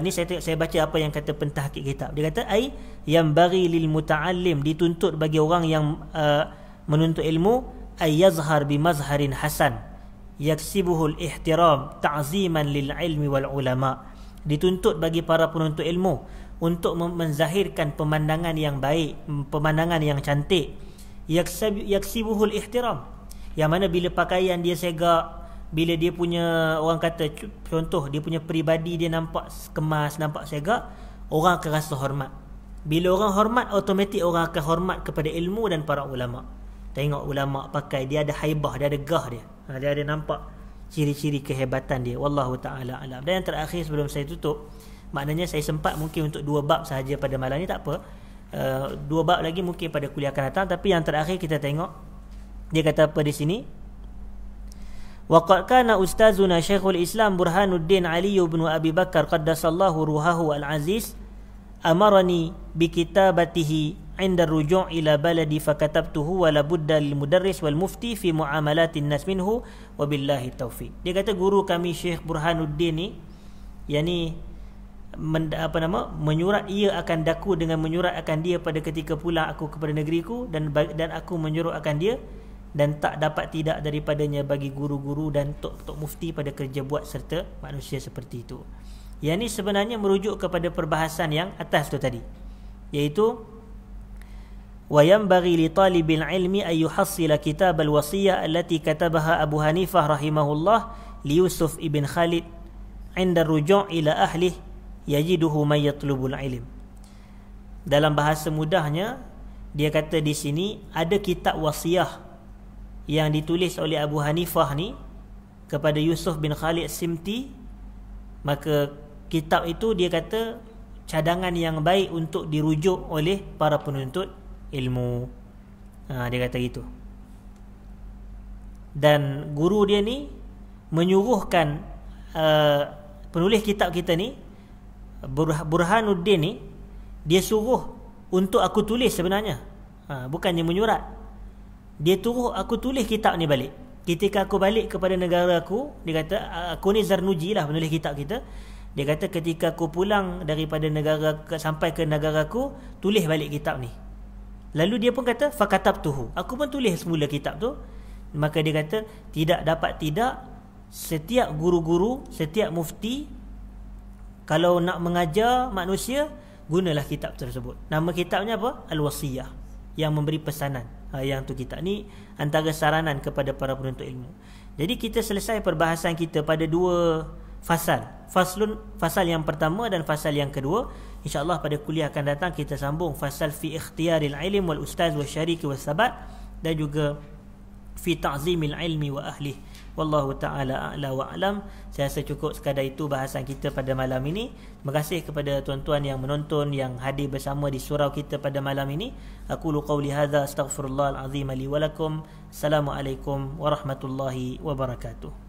S1: ni saya baca apa yang kata pentahqiq kitab. Dia kata yang bagi lil muta'allim, dituntut bagi orang yang menuntut ilmu, ay yazhar bi mazharin hasan yaksibuhul ihtiram ta'ziman lil ilmi wal ulama. Dituntut bagi para penuntut ilmu untuk menzahirkan pemandangan yang baik, pemandangan yang cantik, yaksibuhul ihtiram, yang mana bila pakaian dia segak, bila dia punya, orang kata contoh, dia punya peribadi dia nampak kemas, nampak segak, orang akan rasa hormat. Bila orang hormat, automatik orang akan hormat kepada ilmu dan para ulama. Tengok ulama pakai, dia ada haibah, dia ada gah dia. Dia ada nampak ciri-ciri kehebatan dia. Wallahu ta'ala alam. Dan yang terakhir sebelum saya tutup, maknanya saya sempat mungkin untuk 2 bab sahaja pada malam ni, tak apa. 2 bab lagi mungkin pada kuliah akan datang. Tapi yang terakhir kita tengok, dia kata apa di sini? Waqad kana ustazuna Syekhul Islam Burhanuddin Ali bin Abi Bakar qaddasallahu ruhahu al-aziz amarani bi kitabatihi 'inda ar-ruju' ila baladi fakatabtuhu wa la budda lil mudarris wal mufti fi muamalatin nas minhu wa billahi taufiq. Dia kata guru kami Syekh Burhanuddin ni, yakni menyurat, ia akan daku dengan menyurat akan dia pada ketika pulang aku kepada negeriku, dan aku menyuruh akan dia, dan tak dapat tidak daripadanya bagi guru-guru dan tok-tok mufti pada kerja buat serta manusia seperti itu. Yang ini sebenarnya merujuk kepada perbahasan yang atas tu tadi, iaitu wa yanbaghi li talibil ilmi ay yuhassila kitab al-wasiyah allati katabaha Abu Hanifah rahimahullah li Yusuf ibn Khalid 'inda ar-ruju' ila ahlihi yajiduhu man yatlubul ilm. Dalam bahasa mudahnya, dia kata di sini ada kitab wasiah yang ditulis oleh Abu Hanifah ni kepada Yusuf bin Khalid Simti. Maka kitab itu dia kata cadangan yang baik untuk dirujuk oleh para penuntut ilmu. Dia kata gitu. Dan guru dia ni menyuruhkan penulis kitab kita ni, Burhanuddin ni, dia suruh untuk aku tulis sebenarnya, bukannya menyurat. Dia suruh aku tulis kitab ni balik. Ketika aku balik kepada negara aku, dia kata, aku ni Zarnuji lah penulis kitab kita. Dia kata ketika aku pulang daripada negara sampai ke negara aku, tulis balik kitab ni. Lalu dia pun kata fakatabtuhu, aku pun tulis semula kitab tu. Maka dia kata tidak dapat tidak, setiap guru-guru, setiap mufti kalau nak mengajar manusia, gunalah kitab tersebut. Nama kitabnya apa? Al-Wasiyah, yang memberi pesanan. Yang tu kitab ni antara saranan kepada para penuntut ilmu. Jadi kita selesai perbahasan kita pada 2 fasal. Fasal yang pertama dan fasal yang kedua. InsyaAllah pada kuliah akan datang kita sambung fasal fi ikhtiyaril ilm wal ustaz wal syariki wal sabat, dan juga fi ta'zimil ilmi wa ahli. Wallahu ta'ala a'la wa a'lam. Saya rasa cukup sekadar itu bahasan kita pada malam ini. Terima kasih kepada tuan-tuan yang menonton, yang hadir bersama di surau kita pada malam ini. Aqulu qawli hadza astaghfirullahal azim li wa lakum. Assalamualaikum warahmatullahi wabarakatuh.